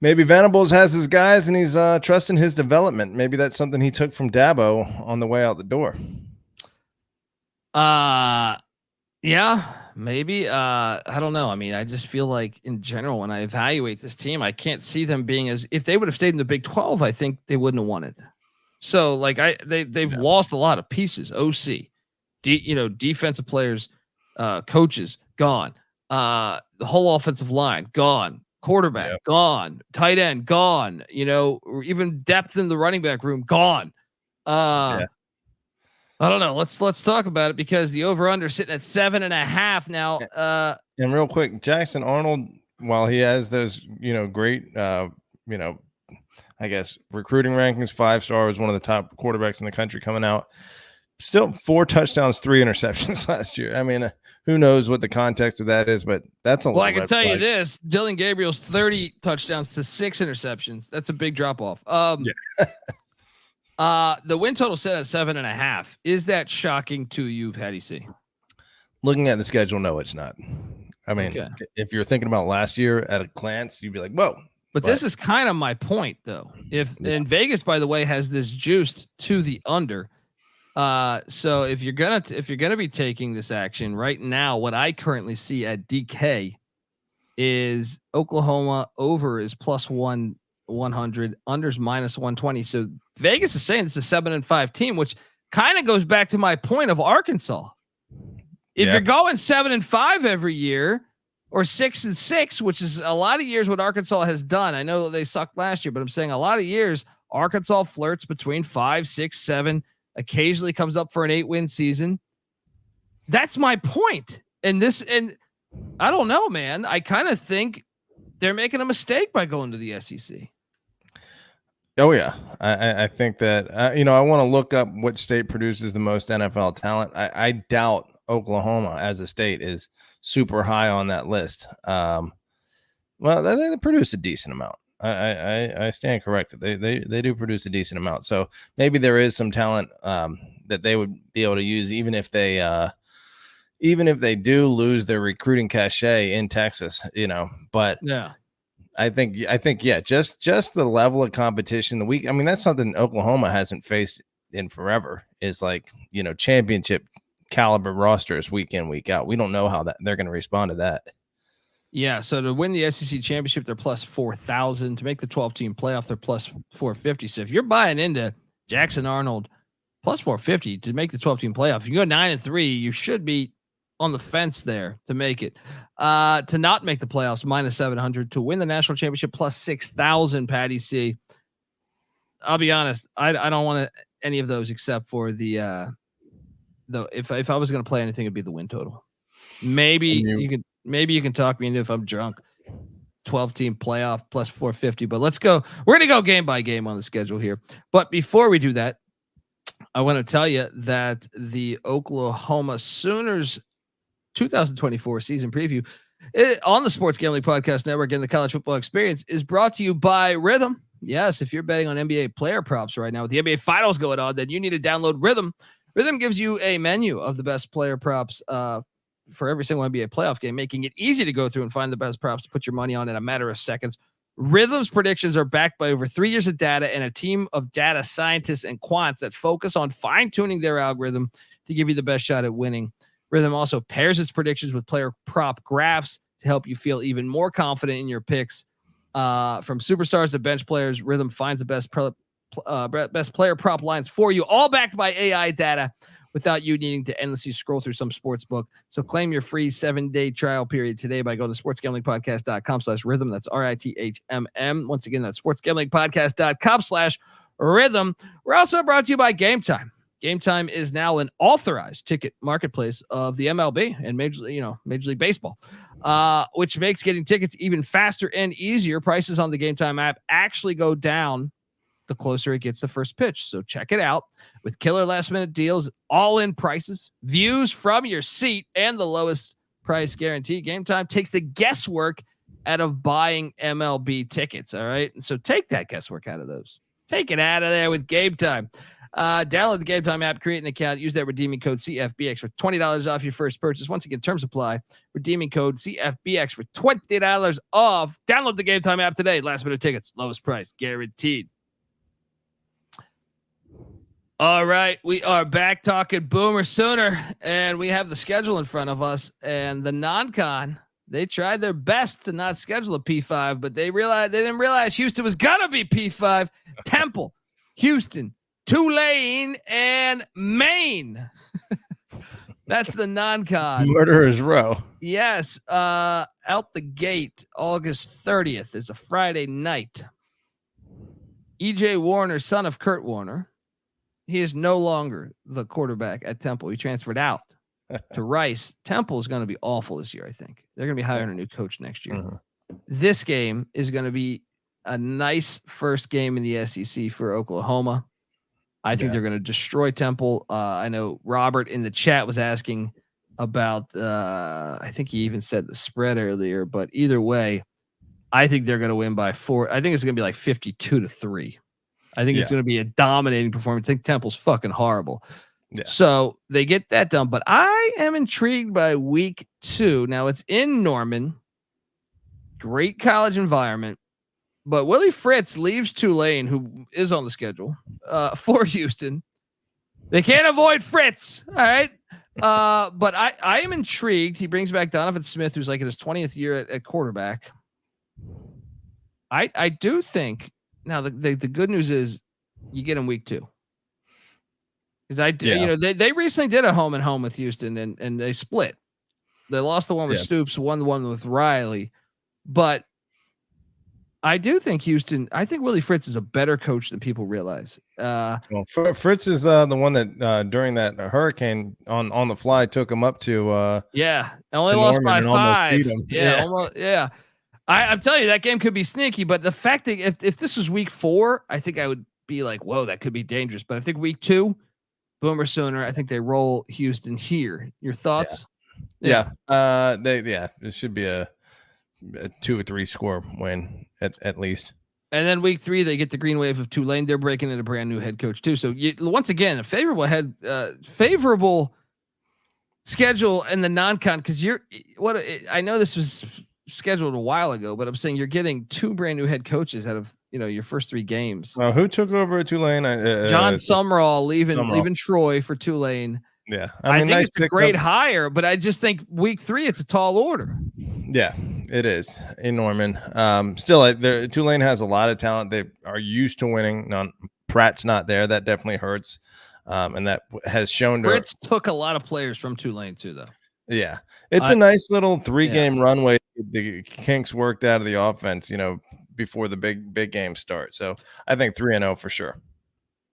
Speaker 3: Maybe Venables has his guys and he's trusting his development. Maybe that's something he took from Dabo on the way out the door.
Speaker 1: Yeah, maybe. I don't know. I mean, I just feel like in general, when I evaluate this team, I can't see them being if they would have stayed in the Big 12, I think they wouldn't have won it. So like they've lost a lot of pieces. OC, defensive players, coaches gone. The whole offensive line gone. Quarterback gone, tight end gone, even depth in the running back room gone. I don't know. Let's talk about it because the over under sitting at 7.5 now.
Speaker 3: And real quick, Jackson Arnold, while he has those, great, I guess recruiting rankings, 5-star, was one of the top quarterbacks in the country coming out. Still 4 touchdowns, 3 interceptions last year. I mean, who knows what the context of that is, but that's a lot.
Speaker 1: Well, I can tell you this: Dillon Gabriel's 30 touchdowns to 6 interceptions. That's a big drop off. The win total set at 7.5. Is that shocking to you, Patty C?
Speaker 3: Looking at the schedule, no, it's not. I mean, if you're thinking about last year at a glance, you'd be like, whoa.
Speaker 1: But this is kind of my point, though. And Vegas, by the way, has this juiced to the under. So if you're gonna be taking this action right now, what I currently see at DK is Oklahoma over is +100, unders -120. So Vegas is saying it's a 7-5 team, which kind of goes back to my point of Arkansas. If you're going 7-5 every year, or 6-6, which is a lot of years what Arkansas has done. I know they sucked last year, but I'm saying a lot of years Arkansas flirts between 5, 6, 7. Occasionally comes up for an 8-win season. That's my point. And I don't know, man. I kind of think they're making a mistake by going to the SEC.
Speaker 3: Oh yeah. I think that, I want to look up what state produces the most NFL talent. I doubt Oklahoma as a state is super high on that list. Well, they produce a decent amount. I stand corrected. They do produce a decent amount. So maybe there is some talent that they would be able to use, even if they do lose their recruiting cachet in Texas, But I think just the level of competition. That's something Oklahoma hasn't faced in forever. Is like championship caliber rosters week in, week out. We don't know how they're going to respond to that.
Speaker 1: Yeah, so to win the SEC championship, they're +4,000. To make the 12-team playoff, they're +450. So if you're buying into Jackson Arnold, +450 to make the 12-team playoff, if you go 9-3, you should be on the fence there to make it. To not make the playoffs, -700. To win the national championship, +6,000. Patty C. I'll be honest, I don't want any of those except for the if I was going to play anything, it'd be the win total. Maybe you can talk me into if I'm drunk. 12-team playoff +450. But let's go. We're going to go game by game on the schedule here. But before we do that, I want to tell you that the Oklahoma Sooners 2024 season preview on the Sports Gambling Podcast Network and the College Football Experience is brought to you by Rhythm. Yes, if you're betting on NBA player props right now with the NBA Finals going on, then you need to download Rhythm. Rhythm gives you a menu of the best player props for every single NBA playoff game, making it easy to go through and find the best props to put your money on in a matter of seconds. Rhythm's predictions are backed by over 3 years of data and a team of data scientists and quants that focus on fine-tuning their algorithm to give you the best shot at winning. Rhythm also pairs its predictions with player prop graphs to help you feel even more confident in your picks. From superstars to bench players, Rhythm finds the best player prop lines for you, all backed by AI data. without you needing to endlessly scroll through some sports book. So claim your free 7-day trial period today by going to sportsgamblingpodcast.com/rhythm. That's RITHMM. Once again, that's sportsgamblingpodcast.com/rhythm. We're also brought to you by Game Time. Game Time is now an authorized ticket marketplace of the MLB and Major League Baseball, which makes getting tickets even faster and easier. Prices on the Game Time app actually go down the closer it gets to first pitch. So check it out with killer last minute deals, all in prices, views from your seat, and the lowest price guarantee. Game Time takes the guesswork out of buying MLB tickets. All right. And so take that guesswork out of those. Take it out of there with Game Time. Download the Game Time app, create an account, use that redeeming code CFBX for $20 off your first purchase. Once again, terms apply. Redeeming code CFBX for $20 off. Download the Game Time app today. Last minute tickets, lowest price guaranteed. All right, we are back talking Boomer Sooner, and we have the schedule in front of us. And the non-con, they tried their best to not schedule a P5, but they didn't realize Houston was gonna be P5. Temple, Houston, Tulane, and Maine. That's the non-con.
Speaker 3: Murderer's Row.
Speaker 1: Yes. Out the gate, August 30th is a Friday night. E.J. Warner, son of Kurt Warner. He is no longer the quarterback at Temple. He transferred out to Rice. Temple is going to be awful this year, I think. They're going to be hiring a new coach next year. Mm-hmm. This game is going to be a nice first game in the SEC for Oklahoma. I think they're going to destroy Temple. I know Robert in the chat was asking about, I think he even said the spread earlier, but either way, I think they're going to win by 4. I think it's going to be like 52-3. I think it's going to be a dominating performance. I think Temple's fucking horrible. Yeah. So they get that done, but I am intrigued by week 2. Now it's in Norman, great college environment, but Willie Fritz leaves Tulane, who is on the schedule, for Houston. They can't avoid Fritz. All right. But I am intrigued. He brings back Donovan Smith, who's like in his 20th year at quarterback. I do think now the good news is you get him week 2. Because they recently did a home and home with Houston and they split. They lost the one with Stoops, won the one with Riley. But I do think I think Willie Fritz is a better coach than people realize.
Speaker 3: Fritz is the one that during that hurricane on the fly took him up to
Speaker 1: only lost by 5. I'm telling you, that game could be sneaky, but the fact that if this was week 4, I think I would be like, whoa, that could be dangerous. But I think week 2, Boomer Sooner, I think they roll Houston here. Your thoughts?
Speaker 3: It should be a 2 or 3 score win at least.
Speaker 1: And then week 3, they get the green wave of Tulane. They're breaking in a brand new head coach too. So once again, a favorable schedule in the non-con. Cause I know this was scheduled a while ago, but I'm saying you're getting 2 brand new head coaches out of, your first 3 games.
Speaker 3: Who took over at Tulane?
Speaker 1: John Sumrall leaving Troy for Tulane.
Speaker 3: Yeah.
Speaker 1: I think nice it's a great hire, but I just think week 3, it's a tall order.
Speaker 3: Yeah, it is in Norman. Still, Tulane has a lot of talent. They are used to winning. Pratt's not there. That definitely hurts. And that has shown.
Speaker 1: Fritz took a lot of players from Tulane too, though.
Speaker 3: Yeah, it's a nice little 3-game runway. The kinks worked out of the offense, before the big game start. So I think 3-0 for sure.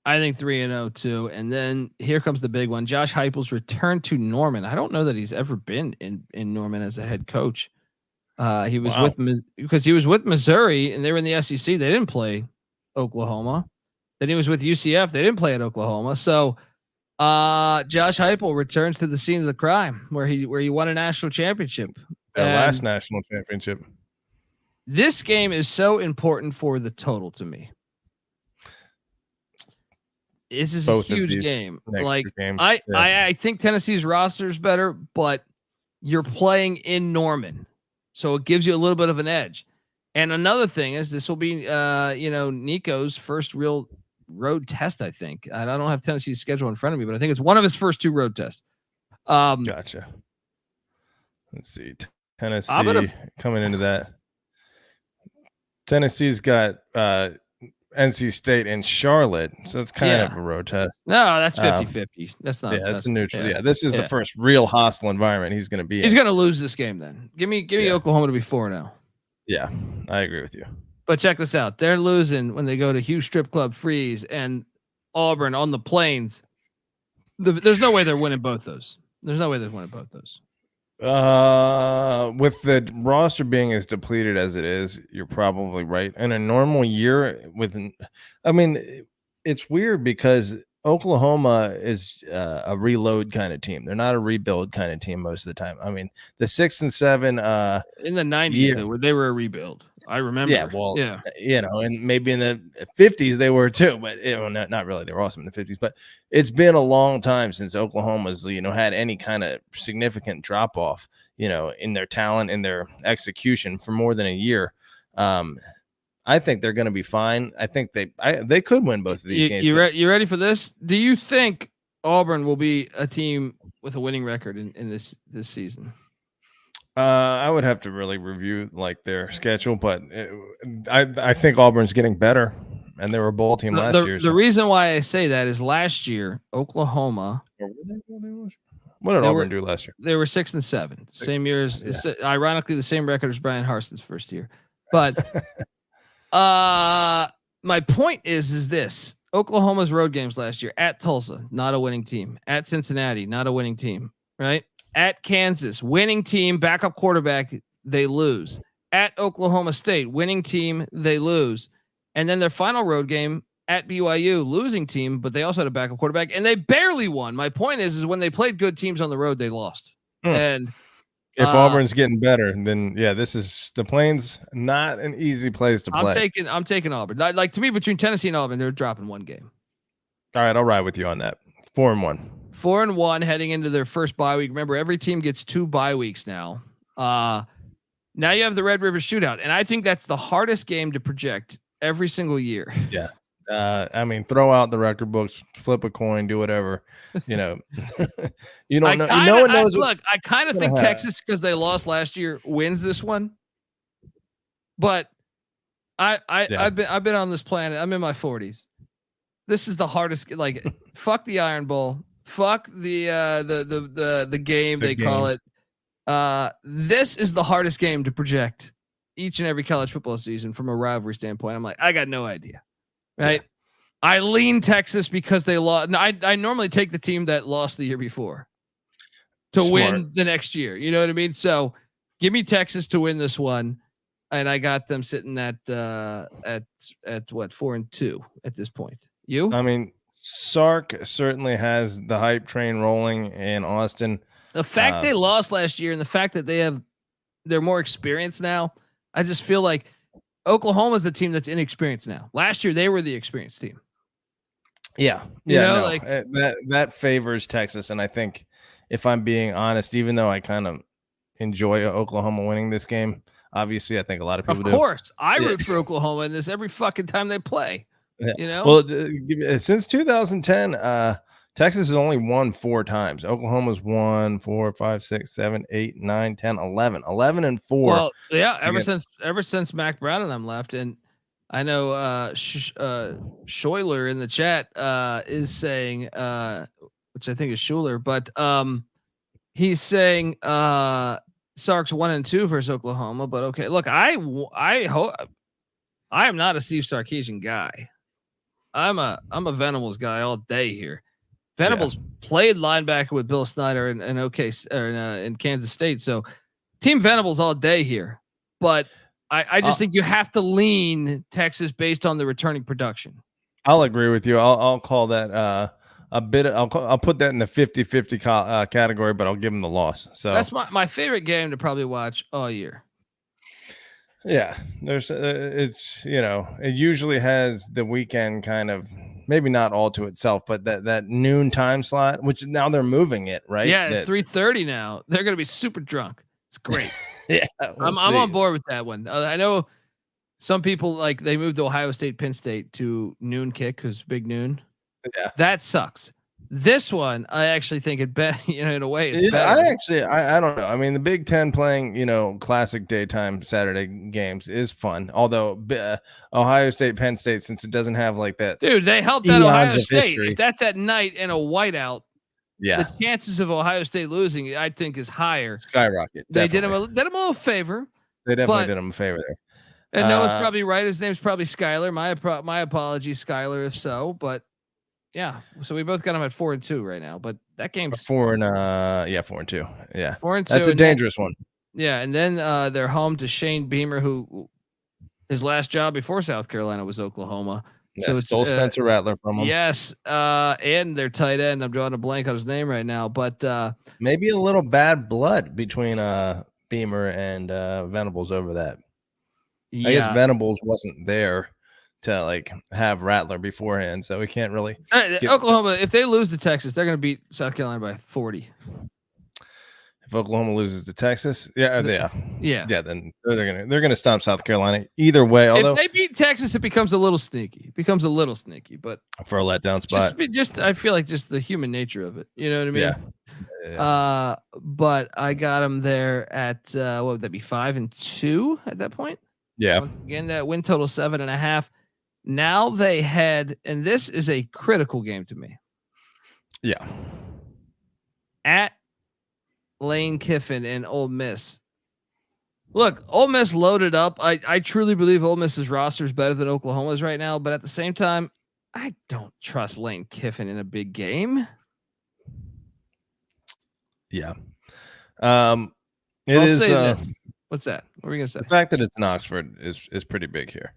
Speaker 1: I think 3-0 too. And then here comes the big one. Josh Heupel's return to Norman. I don't know that he's ever been in Norman as a head coach. He was with Missouri and they were in the SEC. They didn't play Oklahoma. Then he was with UCF. They didn't play at Oklahoma. So Josh Heupel returns to the scene of the crime where he won a national championship.
Speaker 3: Last national championship.
Speaker 1: This game is so important for the total to me. This is a huge game. Like I think Tennessee's roster is better, but you're playing in Norman, so it gives you a little bit of an edge. And another thing is this will be, Nico's first real road test. I think I don't have Tennessee's schedule in front of me, but I think it's one of his first 2 road tests.
Speaker 3: Gotcha. Let's see, Tennessee coming into that. Tennessee's got NC State and Charlotte, so it's kind of a road test.
Speaker 1: No, that's 50-50. That's not.
Speaker 3: Yeah, that's a neutral.
Speaker 1: Yeah,
Speaker 3: this is the first real hostile environment he's going to be.
Speaker 1: He's going to lose this game. Then give me Oklahoma to be 4-0.
Speaker 3: Yeah, I agree with you.
Speaker 1: But check this out: they're losing when they go to Hughes Strip Club, Freeze, and Auburn on the Plains. There's no way they're winning both those. With
Speaker 3: the roster being as depleted as it is, you're probably right. In a normal year, it's weird because Oklahoma is a reload kind of team. They're not a rebuild kind of team most of the time. I mean, the 6 and 7
Speaker 1: in the 90s, they were a rebuild. I remember.
Speaker 3: Yeah, well, and maybe in the 50s they were too, but not really. They were awesome in the 50s, but it's been a long time since Oklahoma's had any kind of significant drop off, in their talent, in their execution for more than a year. I think they're going to be fine. I think they could win both of these games.
Speaker 1: You ready for this? Do you think Auburn will be a team with a winning record in this season?
Speaker 3: I would have to really review their schedule, but I think Auburn's getting better, and they were a bowl team last year.
Speaker 1: The reason why I say that is last year Oklahoma.
Speaker 3: What did Auburn do last year?
Speaker 1: They were 6 and 7, same year as ironically the same record as Brian Harson's first year. But my point is this: Oklahoma's road games last year at Tulsa, not a winning team; at Cincinnati, not a winning team, right? At Kansas, winning team, backup quarterback, they lose. At Oklahoma State, winning team, they lose. And then their final road game at BYU, losing team, but they also had a backup quarterback, and they barely won. My point is when they played good teams on the road, they lost. And
Speaker 3: if Auburn's getting better, then this is the Plains, not an easy place to play.
Speaker 1: I'm taking Auburn. To me, between Tennessee and Auburn, they're dropping one game.
Speaker 3: All right, I'll ride with you on that. 4-1.
Speaker 1: 4-1 heading into their first bye week. Remember, every team gets 2 bye weeks now. Now you have the Red River Shootout, and I think that's the hardest game to project every single year.
Speaker 3: Yeah. Throw out the record books, flip a coin, do whatever. You don't know. No one knows.
Speaker 1: I kind of think Texas, because they lost last year, wins this one. But I've been on this planet. I'm in my 40s. This is the hardest. Fuck the Iron Bowl. Fuck the game they call it. This is the hardest game to project each and every college football season from a rivalry standpoint. I'm I got no idea, right? Yeah. I lean Texas because they lost. I normally take the team that lost the year before to win the next year. You know what I mean? So give me Texas to win this one, and I got them sitting at what, 4-2 at this point. You?
Speaker 3: Sark certainly has the hype train rolling in Austin.
Speaker 1: The fact they lost last year and the fact that they're more experienced now, I just feel like Oklahoma's a team that's inexperienced now. Last year they were the experienced team.
Speaker 3: Yeah. That favors Texas. And I think, if I'm being honest, even though I kind of enjoy Oklahoma winning this game, obviously I think a lot of people do.
Speaker 1: Of course. I root for Oklahoma in this every fucking time they play.
Speaker 3: Yeah. Well, since 2010, Texas has only won 4 times. Oklahoma's won 4, 5, 6, 7, 8, 9, 10, 11. 11 and 4. Well,
Speaker 1: yeah, ever since Mac Brown and them left. And I know Schuyler in the chat is saying, which I think is Schuler, but he's saying Sark's 1-2 versus Oklahoma. But okay, look, I hope I am not a Steve Sarkisian guy. I'm a Venables guy all day here. Venables played linebacker with Bill Snyder in Kansas State. So team Venables all day here, but I just think you have to lean Texas based on the returning production.
Speaker 3: I'll agree with you. I'll call that a bit. I'll put that in the 50-50 category, but I'll give them the loss. So
Speaker 1: that's my favorite game to probably watch all year.
Speaker 3: Yeah, there's it usually has the weekend kind of, maybe not all to itself, but that noon time slot, which now they're moving it, right?
Speaker 1: Yeah, it's 3:30 now. They're going to be super drunk. It's great.
Speaker 3: Yeah,
Speaker 1: I'm on board with that one. I know some people they moved Ohio State, Penn State to noon kick because big noon.
Speaker 3: Yeah,
Speaker 1: that sucks. This one, I actually think it bet, in a way it's better.
Speaker 3: I don't know. I mean, the Big Ten playing, classic daytime Saturday games is fun. Although Ohio State, Penn State, since it doesn't have like that.
Speaker 1: Dude, they helped out Ohio State.
Speaker 3: History.
Speaker 1: If that's at night and a whiteout, the chances of Ohio State losing, I think, is higher.
Speaker 3: Skyrocket.
Speaker 1: They did him a little favor.
Speaker 3: They definitely did him a favor there.
Speaker 1: And Noah's probably right. His name's probably Skyler. My apologies, Skyler, if so. But yeah, so we both got him at 4-2 right now. But that game's
Speaker 3: 4-2. Yeah,
Speaker 1: 4-2.
Speaker 3: That's a dangerous one.
Speaker 1: Yeah, and then they're home to Shane Beamer, who his last job before South Carolina was Oklahoma.
Speaker 3: Yeah, so stole Spencer Rattler from him.
Speaker 1: Yes, and their tight end. I'm drawing a blank on his name right now, but
Speaker 3: maybe a little bad blood between Beamer and Venables over that. Yeah. I guess Venables wasn't there to like have Rattler beforehand, so we can't really.
Speaker 1: Oklahoma, if they lose to Texas, they're going to beat South Carolina by 40.
Speaker 3: If Oklahoma loses to Texas, then they're gonna stomp South Carolina either way. Although
Speaker 1: if they beat Texas, it becomes a little sneaky. But
Speaker 3: for a letdown spot,
Speaker 1: just I feel like just the human nature of it. You know what I mean?
Speaker 3: Yeah.
Speaker 1: But I got them there at what would that be, 5-2 at that point?
Speaker 3: Yeah.
Speaker 1: Again, that win total 7.5. Now they head, and this is a critical game to me.
Speaker 3: Yeah.
Speaker 1: At Lane Kiffin and Ole Miss. Look, Ole Miss loaded up. I truly believe Ole Miss's roster is better than Oklahoma's right now, but at the same time, I don't trust Lane Kiffin in a big game.
Speaker 3: Yeah.
Speaker 1: I'll say this. What's that? What are we gonna say?
Speaker 3: The fact that it's in Oxford is pretty big here.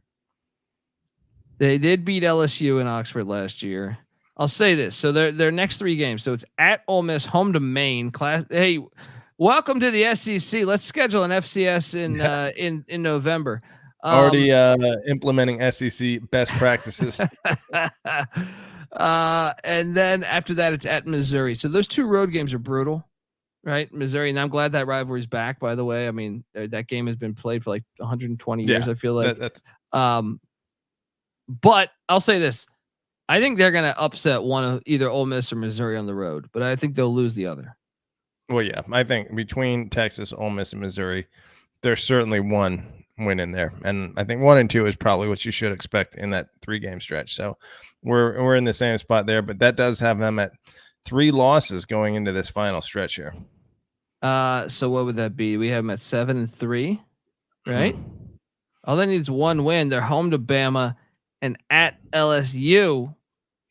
Speaker 1: They did beat LSU in Oxford last year. I'll say this. So their next 3 games. So it's at Ole Miss, home to Maine. Hey, welcome to the SEC. Let's schedule an FCS in November.
Speaker 3: Already implementing SEC best practices.
Speaker 1: And then after that, it's at Missouri. So those 2 road games are brutal, right? Missouri, and I'm glad that rivalry's back. By the way, I mean that game has been played for like 120 years. I feel like but I'll say this. I think they're going to upset one of either Ole Miss or Missouri on the road, but I think they'll lose the other.
Speaker 3: Well, yeah, I think between Texas, Ole Miss, and Missouri, there's certainly one win in there, and I think 1 and 2 is probably what you should expect in that 3-game stretch. So we're in the same spot there, but that does have them at 3 losses going into this final stretch here.
Speaker 1: So what would that be? We have them at 7-3, right? Mm-hmm. All they need is 1 win. They're home to Bama and at LSU,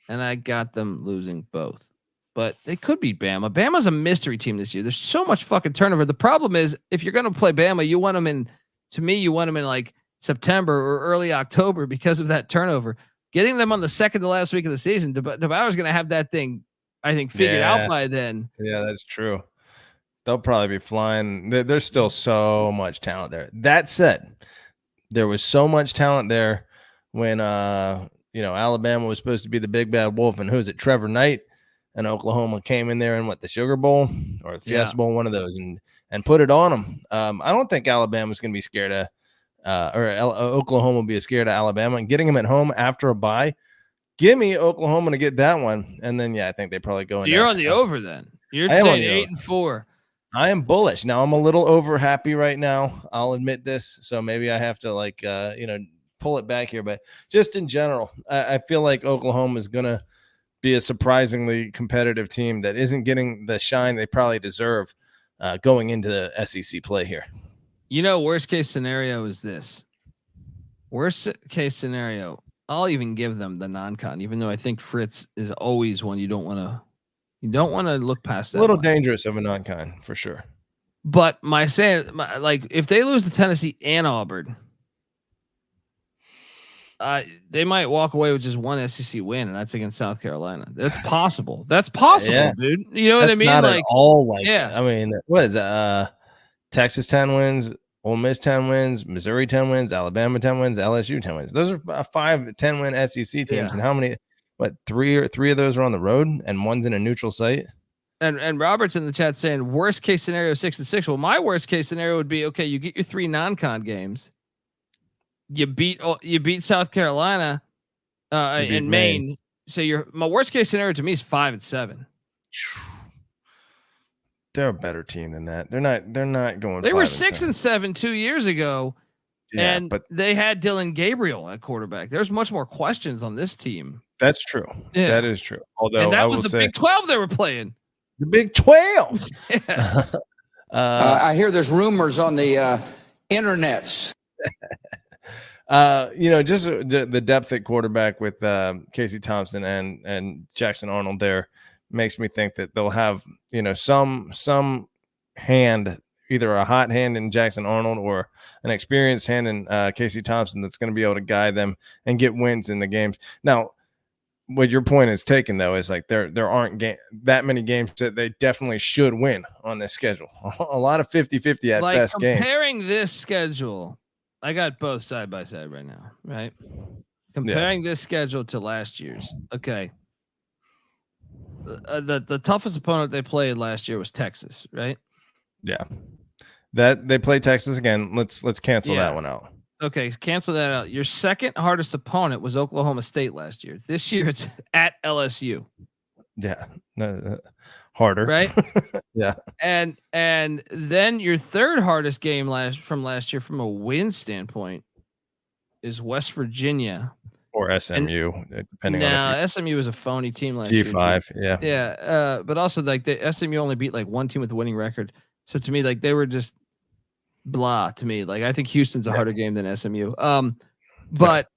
Speaker 1: and I got them losing both. But they could beat Bama. Bama's a mystery team this year. There's so much fucking turnover. The problem is, if you're going to play Bama, you want them in like September or early October because of that turnover. Getting them on the second to last week of the season, DeBauer's going to have that thing, I think, figured out by then.
Speaker 3: Yeah, that's true. They'll probably be flying. There's still so much talent there. That said, there was so much talent there when Alabama was supposed to be the big bad wolf, and who is it, Trevor Knight, and Oklahoma came in there and the Sugar Bowl or the Fiesta Bowl, one of those, and put it on them. I don't think Alabama's going to be scared of, Oklahoma will be scared of Alabama, and getting them at home after a bye. Give me Oklahoma to get that one, and then I think they probably go.
Speaker 1: So you're on the over then. You're saying 8-4.
Speaker 3: I am bullish. Now I'm a little over happy right now. I'll admit this. So maybe I have to pull it back here, but just in general, I feel like Oklahoma is going to be a surprisingly competitive team that isn't getting the shine they probably deserve going into the SEC play here.
Speaker 1: Worst case scenario is this. Worst case scenario, I'll even give them the non-con, even though I think Fritz is always one you don't want to look past that.
Speaker 3: A little dangerous of a non-con for sure.
Speaker 1: But if they lose to Tennessee and Auburn, they might walk away with just 1 SEC win, and that's against South Carolina. That's possible. That's possible, dude. You know what I mean?
Speaker 3: Not at all I mean, what is that? Texas 10 wins, Ole Miss 10 wins, Missouri 10 wins, Alabama 10 wins, LSU 10 wins. Those are 5 10-win SEC teams, and how many? Three of those are on the road, and 1's in a neutral site.
Speaker 1: And Robert's in the chat saying worst case scenario 6-6. Well, my worst case scenario would be, okay, you get your 3 non-con games. You beat South Carolina in Maine. So my worst case scenario to me is 5-7.
Speaker 3: They're a better team than that. They're not going.
Speaker 1: They were 6-7 2 years ago,
Speaker 3: yeah,
Speaker 1: and
Speaker 3: but
Speaker 1: they had Dillon Gabriel at quarterback. There's much more questions on this team.
Speaker 3: that's true.
Speaker 1: Yeah.
Speaker 3: That is true. Although
Speaker 1: and that
Speaker 3: I
Speaker 1: was
Speaker 3: will
Speaker 1: the
Speaker 3: say,
Speaker 1: Big 12 they were playing.
Speaker 3: the Big 12.
Speaker 1: Yeah.
Speaker 7: I hear there's rumors on the internets.
Speaker 3: Just the depth at quarterback with Casey Thompson and Jackson Arnold there makes me think that they'll have, some hand, either a hot hand in Jackson Arnold or an experienced hand in Casey Thompson that's going to be able to guide them and get wins in the games. Now, what your point is taken, though, is like there aren't that many games that they definitely should win on this schedule. A lot of 50-50 at
Speaker 1: like
Speaker 3: best games.
Speaker 1: Comparing this schedule, I got both side by side right now, right? Comparing this schedule to last year's. Okay. The toughest opponent they played last year was Texas, right?
Speaker 3: Yeah. That they play Texas again. Let's cancel that one out.
Speaker 1: Okay, cancel that out. Your second hardest opponent was Oklahoma State last year. This year it's at LSU.
Speaker 3: Yeah. Harder.
Speaker 1: Right?
Speaker 3: Yeah.
Speaker 1: And then your third hardest game from last year from a win standpoint is West Virginia.
Speaker 3: Or SMU, depending on if
Speaker 1: SMU was a phony team last year.
Speaker 3: G5, yeah.
Speaker 1: Yeah. But also like the SMU only beat like one team with a winning record. So to me, like they were just blah to me. Like I think Houston's a harder game than SMU. But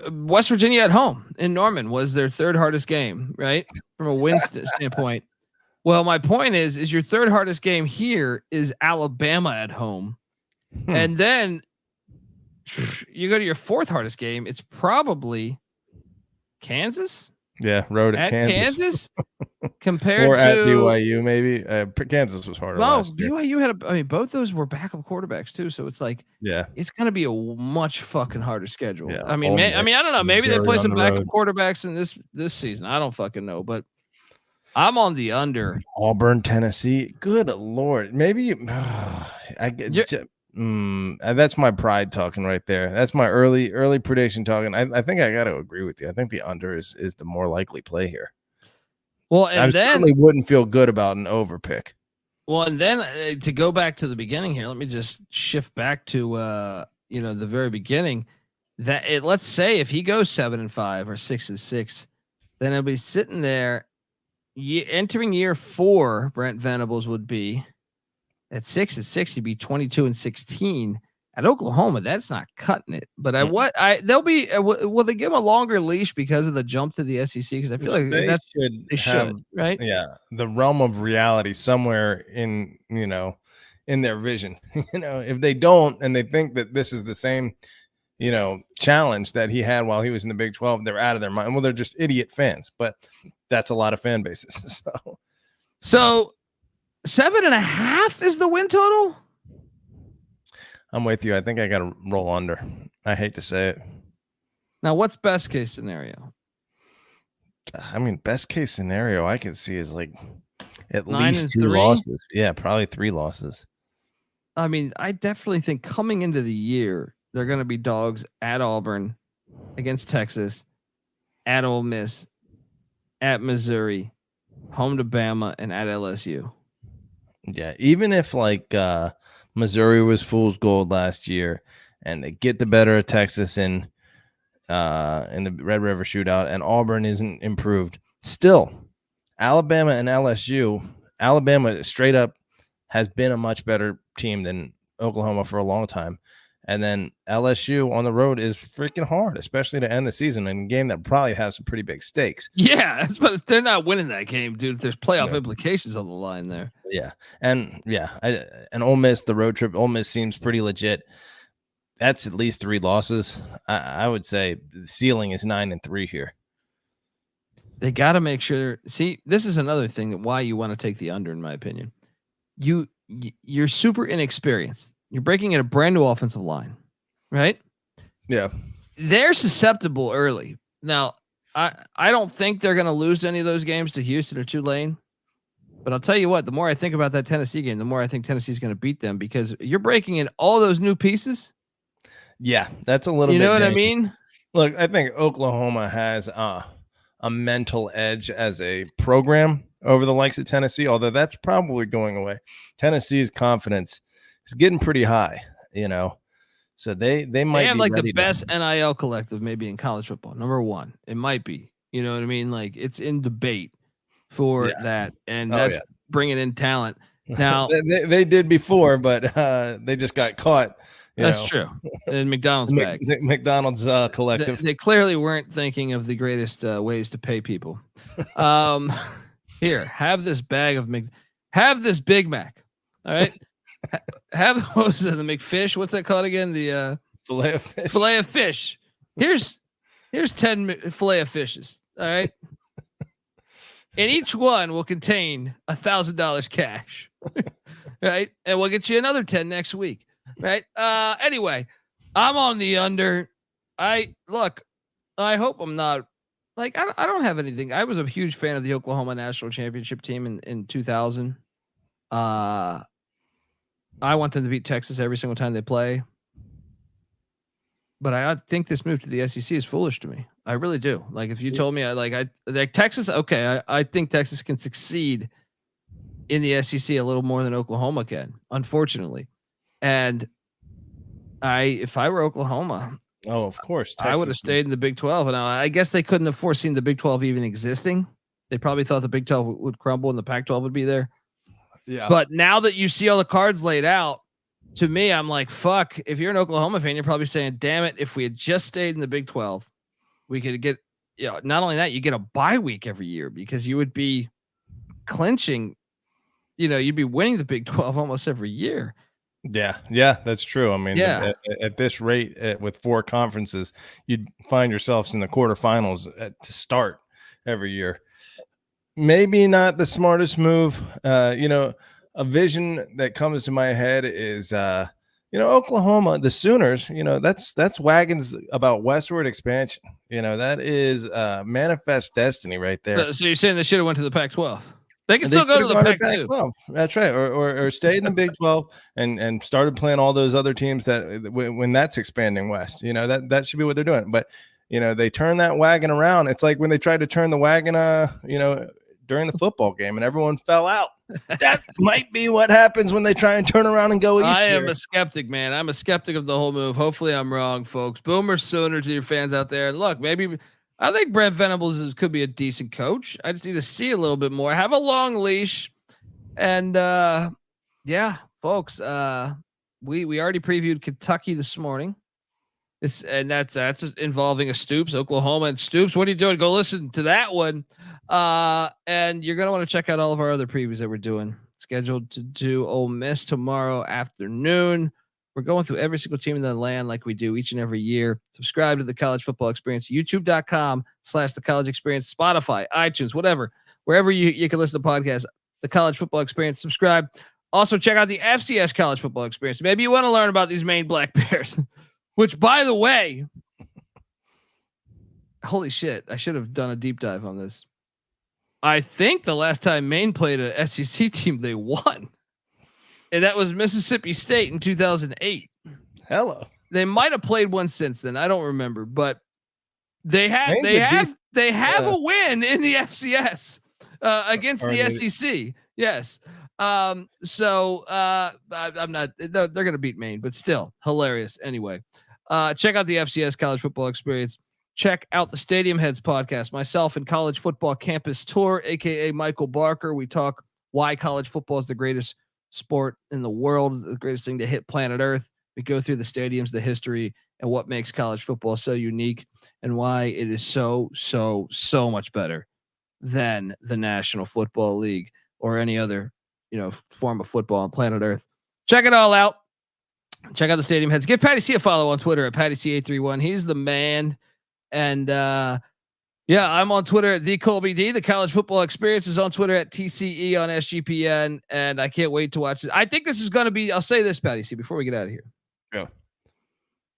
Speaker 1: West Virginia at home in Norman was their third hardest game, right? From a win standpoint. Well, my point is your third hardest game here is Alabama at home. And then you go to your fourth hardest game. It's probably Kansas.
Speaker 3: Yeah, road at
Speaker 1: Kansas compared
Speaker 3: or
Speaker 1: to
Speaker 3: at BYU, maybe. Kansas was harder.
Speaker 1: No,
Speaker 3: last year.
Speaker 1: BYU both those were backup quarterbacks too. So it's like, it's going to be a much fucking harder schedule.
Speaker 3: Yeah,
Speaker 1: I mean, I don't know. Maybe they play some backup quarterbacks in this season. I don't fucking know, but I'm on the under.
Speaker 3: Auburn, Tennessee. Good Lord. Maybe I get. That's my pride talking right there. That's my early prediction talking. I think I got to agree with you. I think the under is the more likely play here.
Speaker 1: Well, and
Speaker 3: I
Speaker 1: then
Speaker 3: certainly wouldn't feel good about an over pick.
Speaker 1: Well, and then to go back to the beginning here, let me just shift back to the very beginning. Let's say if he goes 7-5 or 6-6, then he'll be sitting there. Entering year 4, Brent Venables would be at 6-6. He'd be 22-16 at Oklahoma. That's not cutting it. But they'll be. Will they give him a longer leash because of the jump to the SEC? Because I feel like they should, right?
Speaker 3: Yeah, the realm of reality somewhere in their vision. If they don't and they think that this is the same, challenge that he had while he was in the Big 12, they're out of their mind. Well, they're just idiot fans, but that's a lot of fan bases.
Speaker 1: So 7.5 is the win total.
Speaker 3: I'm with you. I think I got to roll under. I hate to say it.
Speaker 1: Now, what's best case scenario?
Speaker 3: I mean, best case scenario I can see is like at
Speaker 1: 9
Speaker 3: least 2
Speaker 1: 3?
Speaker 3: losses. Yeah, probably 3 losses.
Speaker 1: I mean, I definitely think coming into the year, they're going to be dogs at Auburn, against Texas, at Ole Miss, at Missouri, home to Bama, and at LSU.
Speaker 3: Yeah, even if like Missouri was fool's gold last year, and they get the better of Texas in the Red River Shootout, and Auburn isn't improved, still Alabama and LSU. Alabama straight up has been a much better team than Oklahoma for a long time, and then LSU on the road is freaking hard, especially to end the season in a game that probably has some pretty big stakes.
Speaker 1: Yeah, but they're not winning that game, dude. If there's playoff implications on the line there.
Speaker 3: Yeah, and Ole Miss, the road trip, Ole Miss seems pretty legit. That's at least 3 losses. I would say the ceiling is 9-3 here.
Speaker 1: They got to make sure. See, this is another thing that why you want to take the under, in my opinion. You're super inexperienced. You're breaking in a brand new offensive line, right?
Speaker 3: Yeah,
Speaker 1: they're susceptible early. Now, I don't think they're going to lose any of those games to Houston or Tulane. But I'll tell you what, the more I think about that Tennessee game, the more I think Tennessee's going to beat them because you're breaking in all those new pieces.
Speaker 3: Yeah, that's a little bit.
Speaker 1: You know what I mean?
Speaker 3: Look, I think Oklahoma has a mental edge as a program over the likes of Tennessee, although that's probably going away. Tennessee's confidence is getting pretty high, so they might
Speaker 1: have
Speaker 3: be
Speaker 1: like the
Speaker 3: ready
Speaker 1: best NIL collective maybe in college football. Number one, it might be. You know what I mean? Like it's in debate for that, and that's bringing in talent. Now
Speaker 3: they did before, but they just got caught.
Speaker 1: That's true. In McDonald's bag.
Speaker 3: McDonald's collective.
Speaker 1: They clearly weren't thinking of the greatest ways to pay people. Here, have this bag of have this Big Mac. All right. Have what was it, the McFish? What's that called again? The
Speaker 3: fillet of fish.
Speaker 1: Fillet of fish. Here's 10 fillet of fishes. All right. And each one will contain $1,000 cash. Right. And we'll get you another 10 next week. Right. Anyway, I'm on the under. I hope I'm not like, I don't have anything. I was a huge fan of the Oklahoma national championship team in 2000. I want them to beat Texas every single time they play. But I think this move to the SEC is foolish to me. I really do. Like if you told me I Texas, okay. I think Texas can succeed in the SEC a little more than Oklahoma can, unfortunately. And if I were Oklahoma,
Speaker 3: of course,
Speaker 1: Texas, I would have stayed in the Big 12. And I guess they couldn't have foreseen the Big 12 even existing. They probably thought the Big 12 would crumble and the Pac-12 would be there.
Speaker 3: Yeah.
Speaker 1: But now that you see all the cards laid out, to me, I'm like, fuck. If you're an Oklahoma fan, you're probably saying, damn it, if we had just stayed in the Big 12, we could get, not only that, you get a bye week every year because you would be clinching, you'd be winning the Big 12 almost every year.
Speaker 3: Yeah, that's true. I mean, at this rate, with 4 conferences, you'd find yourselves in the quarterfinals to start every year. Maybe not the smartest move. A vision that comes to my head is, Oklahoma, the Sooners. That's wagons about westward expansion. That is manifest destiny right there.
Speaker 1: So you're saying they should have went to the Pac-12? They can still go to the Pac-12.
Speaker 3: That's right, or stay in the Big 12 and started playing all those other teams that when that's expanding west. That should be what they're doing. But they turn that wagon around. It's like when they tried to turn the wagon, during the football game and everyone fell out. That might be what happens when they try and turn around and go east.
Speaker 1: I am a skeptic, man. I'm a skeptic of the whole move. Hopefully I'm wrong, folks. Boomer Sooner to your fans out there. And look, maybe I think Brent Venables could be a decent coach. I just need to see a little bit more. Have a long leash. And folks, we already previewed Kentucky this morning. That's involving a Stoops, Oklahoma and Stoops. What are you doing? Go listen to that one. And you're going to want to check out all of our other previews that we're doing. Scheduled to do Ole Miss tomorrow afternoon. We're going through every single team in the land like we do each and every year. Subscribe to the College Football Experience, youtube.com/the College Experience, Spotify, iTunes, whatever, wherever you can listen to podcasts, the College Football Experience. Subscribe. Also check out the FCS College Football Experience. Maybe you want to learn about these Maine Black Bears, which, by the way, holy shit, I should have done a deep dive on this. I think the last time Maine played a SEC team, they won. And that was Mississippi State in 2008.
Speaker 3: Hello.
Speaker 1: They might have played one since then. I don't remember, but they have a win in the FCS against the SEC. Yes. I'm not, they're going to beat Maine, but still hilarious. Anyway, check out the FCS College Football Experience. Check out the Stadium Heads podcast, myself and College Football Campus Tour, AKA Michael Barker. We talk why college football is the greatest sport in the world, the greatest thing to hit planet Earth. We go through the stadiums, the history, and what makes college football so unique and why it is so much better than the National Football League or any other, form of football on planet Earth. Check it all out. Check out the Stadium Heads. Give Patty C a follow on Twitter at PattyC831. He's the man. And I'm on Twitter at the Colby D. The College Football Experience is on Twitter at TCE on SGPN. And I can't wait to watch this. I think this is going to be, I'll say this, Patty C, before we get out of here.
Speaker 3: Yeah.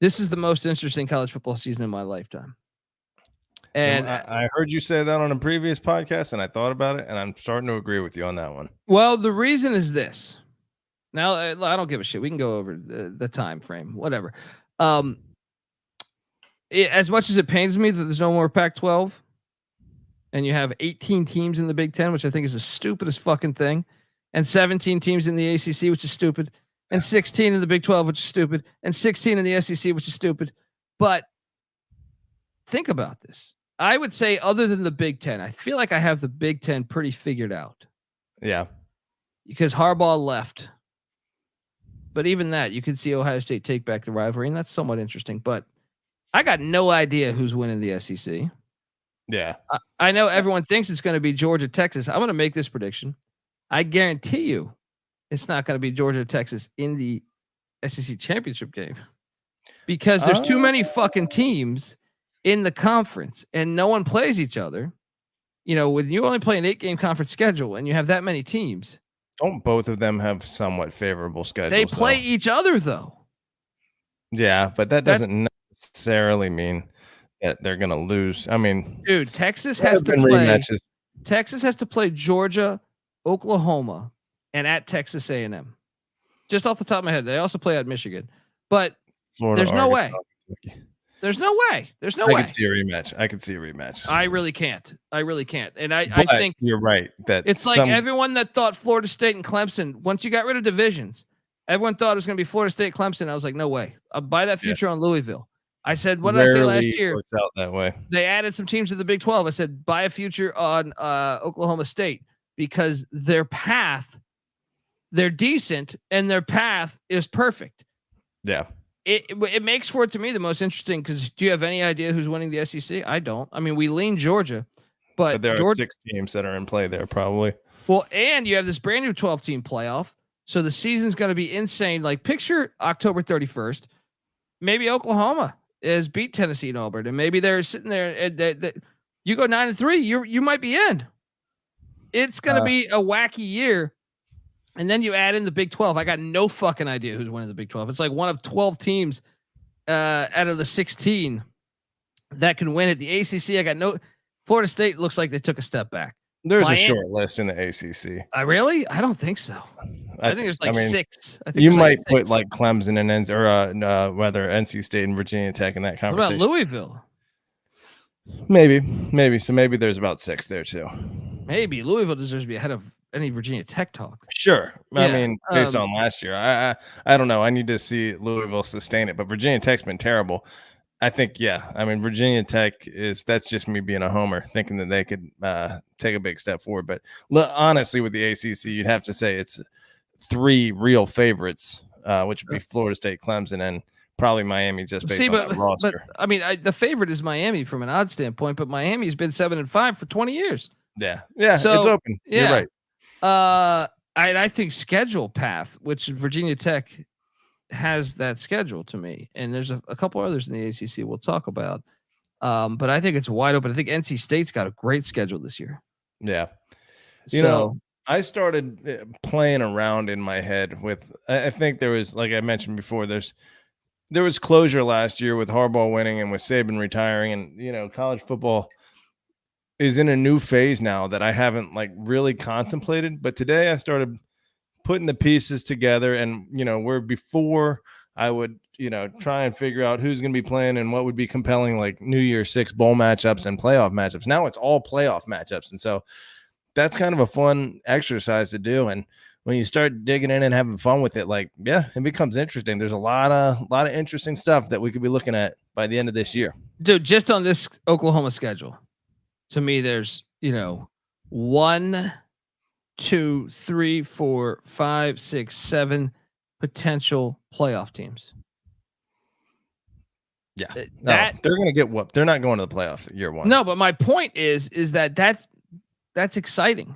Speaker 1: This is the most interesting college football season in my lifetime. And
Speaker 3: I heard you say that on a previous podcast, and I thought about it, and I'm starting to agree with you on that one.
Speaker 1: Well, the reason is this. Now, I don't give a shit. We can go over the time frame, whatever. as much as it pains me that there's no more Pac-12 and you have 18 teams in the Big Ten, which I think is the stupidest fucking thing, and 17 teams in the ACC, which is stupid, and 16 in the Big 12, which is stupid, and 16 in the SEC, which is stupid. But think about this. I would say other than the Big Ten, I feel like I have the Big Ten pretty figured out.
Speaker 3: Yeah.
Speaker 1: Because Harbaugh left. But even that, you could see Ohio State take back the rivalry, and that's somewhat interesting. But I got no idea who's winning the SEC.
Speaker 3: Yeah.
Speaker 1: I know everyone thinks it's going to be Georgia, Texas. I'm going to make this prediction. I guarantee you it's not going to be Georgia, Texas in the SEC championship game because there's too many fucking teams in the conference and no one plays each other. You know, when you only play an 8-game conference schedule and you have that many teams.
Speaker 3: Don't both of them have somewhat favorable schedules?
Speaker 1: They play each other though.
Speaker 3: Yeah, but that doesn't necessarily mean that they're going to lose. I mean,
Speaker 1: dude, Texas has to play rematches. Texas has to play Georgia, Oklahoma, and at Texas A&M. Just off the top of my head, they also play at Michigan. But
Speaker 3: Florida,
Speaker 1: there's no
Speaker 3: Arkansas,
Speaker 1: way. There's no way. There's no way.
Speaker 3: I could see a rematch.
Speaker 1: I really can't. And I think
Speaker 3: you're right that
Speaker 1: it's like everyone that thought Florida State and Clemson, once you got rid of divisions, everyone thought it was going to be Florida State, Clemson. I was like, no way. I'll buy that future on Louisville. I said, what did I say last year?
Speaker 3: Works out that way.
Speaker 1: They added some teams to the Big 12. I said, buy a future on Oklahoma State because their path, they're decent and their path is perfect.
Speaker 3: Yeah.
Speaker 1: It makes for it to me the most interesting because do you have any idea who's winning the SEC? I don't. I mean, we lean Georgia, but
Speaker 3: there are 6 teams that are in play there probably.
Speaker 1: Well, and you have this brand new 12-team playoff. So the season's going to be insane. Like picture October 31st, maybe Oklahoma is beat Tennessee and Auburn, and maybe they're sitting there and you go 9-3, you might be in. It's going to be a wacky year. And then you add in the Big 12. I got no fucking idea who's winning the Big 12. It's like one of 12 teams out of the 16 that can win it. The ACC, I got no. Florida State looks like they took a step back.
Speaker 3: There's a short list in the ACC.
Speaker 1: Really? I don't think so. I think there's like 6. I think
Speaker 3: you might put like Clemson and whether NC State and Virginia Tech in that conversation.
Speaker 1: What about Louisville?
Speaker 3: Maybe. So maybe there's about 6 there too.
Speaker 1: Maybe Louisville deserves to be ahead of any Virginia Tech talk.
Speaker 3: Sure. Yeah. I mean, based on last year, I don't know. I need to see Louisville sustain it, but Virginia Tech's been terrible. I think, yeah. I mean, Virginia Tech that's just me being a homer, thinking that they could take a big step forward. But honestly, with the ACC, you'd have to say it's 3 real favorites, which would be Florida State, Clemson, and probably Miami just based on that roster.
Speaker 1: But I mean, the favorite is Miami from an odd standpoint, but Miami's been 7-5 for 20 years.
Speaker 3: Yeah. So, it's open. Yeah. You're right.
Speaker 1: I think schedule path, which Virginia Tech has that schedule to me, and there's a couple others in the ACC we'll talk about. But I think it's wide open. I think NC State's got a great schedule this year.
Speaker 3: Yeah. You know, I started playing around in my head with. I think there was, like I mentioned before, there was closure last year with Harbaugh winning and with Saban retiring, and college football is in a new phase now that I haven't like really contemplated. But today I started putting the pieces together, and where before I would try and figure out who's going to be playing and what would be compelling, like New Year's 6 bowl matchups and playoff matchups. Now it's all playoff matchups, and so that's kind of a fun exercise to do. And when you start digging in and having fun with it, it becomes interesting. There's a lot of interesting stuff that we could be looking at by the end of this year.
Speaker 1: Dude, just on this Oklahoma schedule, to me, there's 1, 2, 3, 4, 5, 6, 7 potential playoff teams.
Speaker 3: Yeah, they're going to get whooped. They're not going to the playoff year 1.
Speaker 1: No, but my point is that's exciting.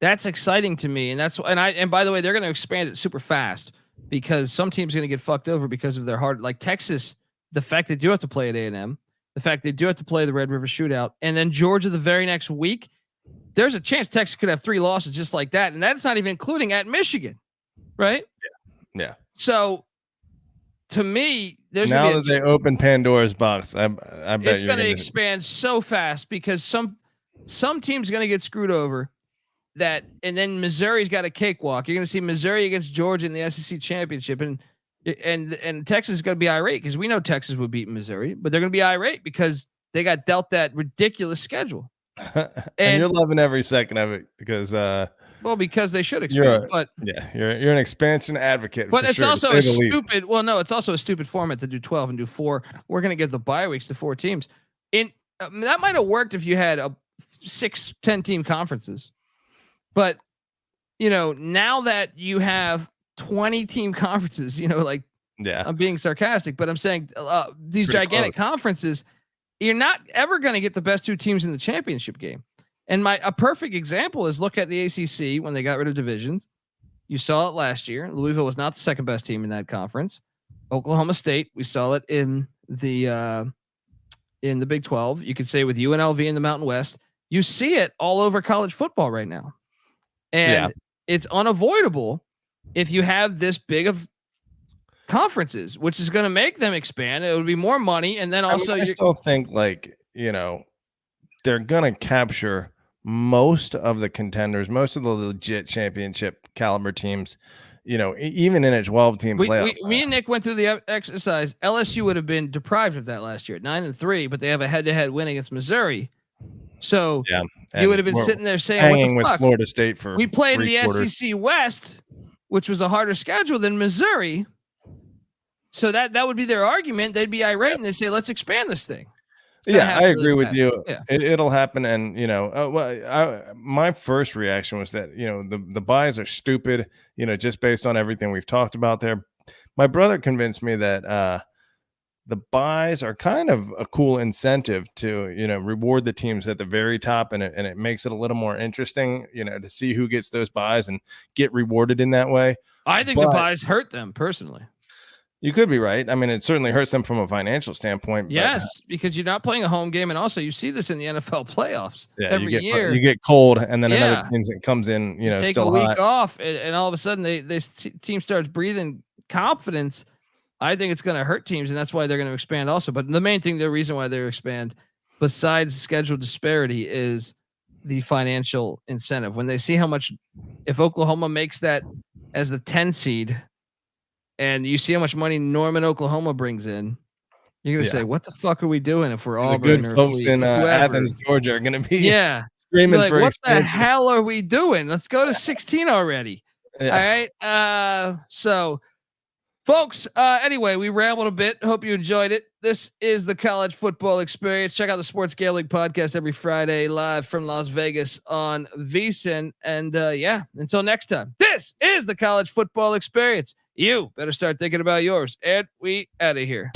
Speaker 1: That's exciting to me, and by the way, they're going to expand it super fast because some teams are going to get fucked over because of their hard, like Texas. The fact they do have to play at A&M. The fact they do have to play the Red River Shootout, and then Georgia the very next week, there's a chance Texas could have 3 losses just like that, and that's not even including at Michigan, right?
Speaker 3: Yeah.
Speaker 1: So, to me, there's
Speaker 3: now that they open Pandora's box, I bet
Speaker 1: it's going to expand so fast because some teams are going to get screwed over. And then Missouri's got a cakewalk. You're going to see Missouri against Georgia in the SEC championship, and And Texas is going to be irate because we know Texas would beat Missouri, but they're going to be irate because they got dealt that ridiculous schedule.
Speaker 3: And you're loving every second of it because
Speaker 1: because they should expand. But
Speaker 3: you're an expansion advocate.
Speaker 1: But it's
Speaker 3: sure,
Speaker 1: also a stupid. Well, no, it's also a stupid format to do 12 and do 4. We're going to give the bye weeks to 4 teams. That might have worked if you had a 6-10 team conferences, but now that you have 20 team conferences, I'm being sarcastic, but I'm saying these pretty gigantic conferences, you're not ever going to get the best 2 teams in the championship game. And a perfect example is look at the ACC when they got rid of divisions. You saw it last year. Louisville was not the second best team in that conference. Oklahoma State, we saw it in the Big 12. You could say with UNLV in the Mountain West. You see it all over college football right now. And it's unavoidable if you have this big of conferences, which is going to make them expand. It would be more money. And then also
Speaker 3: I still think they're going to capture most of the contenders, most of the legit championship caliber teams, even in a 12-team playoff.
Speaker 1: Me and Nick went through the exercise. LSU would have been deprived of that last year at 9-3, but they have a head-to-head win against Missouri. So you would have been sitting there saying, "What the fuck?"
Speaker 3: With Florida State for
Speaker 1: we played in the SEC West, which was a harder schedule than Missouri. So that would be their argument. They'd be irate and they'd say, "Let's expand this thing."
Speaker 3: I agree with you. Yeah. It'll happen. And, my first reaction was that, the buys are stupid, just based on everything we've talked about there. My brother convinced me that the buys are kind of a cool incentive to, reward the teams at the very top. And it makes it a little more interesting, to see who gets those buys and get rewarded in that way.
Speaker 1: I think the buys hurt them personally.
Speaker 3: You could be right. I mean, it certainly hurts them from a financial standpoint.
Speaker 1: Yes, because you're not playing a home game, and also you see this in the NFL playoffs every year.
Speaker 3: You get cold, and then another team that comes in,
Speaker 1: take
Speaker 3: still
Speaker 1: a week
Speaker 3: hot.
Speaker 1: off, and all of a sudden this team starts breathing confidence. I think it's going to hurt teams, and that's why they're going to expand also. But the main thing, the reason why they expand, besides schedule disparity, is the financial incentive. When they see how much, if Oklahoma makes that as the 10 seed. And you see how much money Norman, Oklahoma brings in, you're going to say, what the fuck are we doing if we're all
Speaker 3: good folks in Athens, Georgia are going to be screaming
Speaker 1: like,
Speaker 3: for
Speaker 1: what the hell are we doing? Let's go to 16 already. Yeah. All right. So, folks, anyway, we rambled a bit. Hope you enjoyed it. This is the College Football Experience. Check out the Sports Gambling Podcast every Friday live from Las Vegas on VSiN. And until next time, this is the College Football Experience. You better start thinking about yours. And we out of here.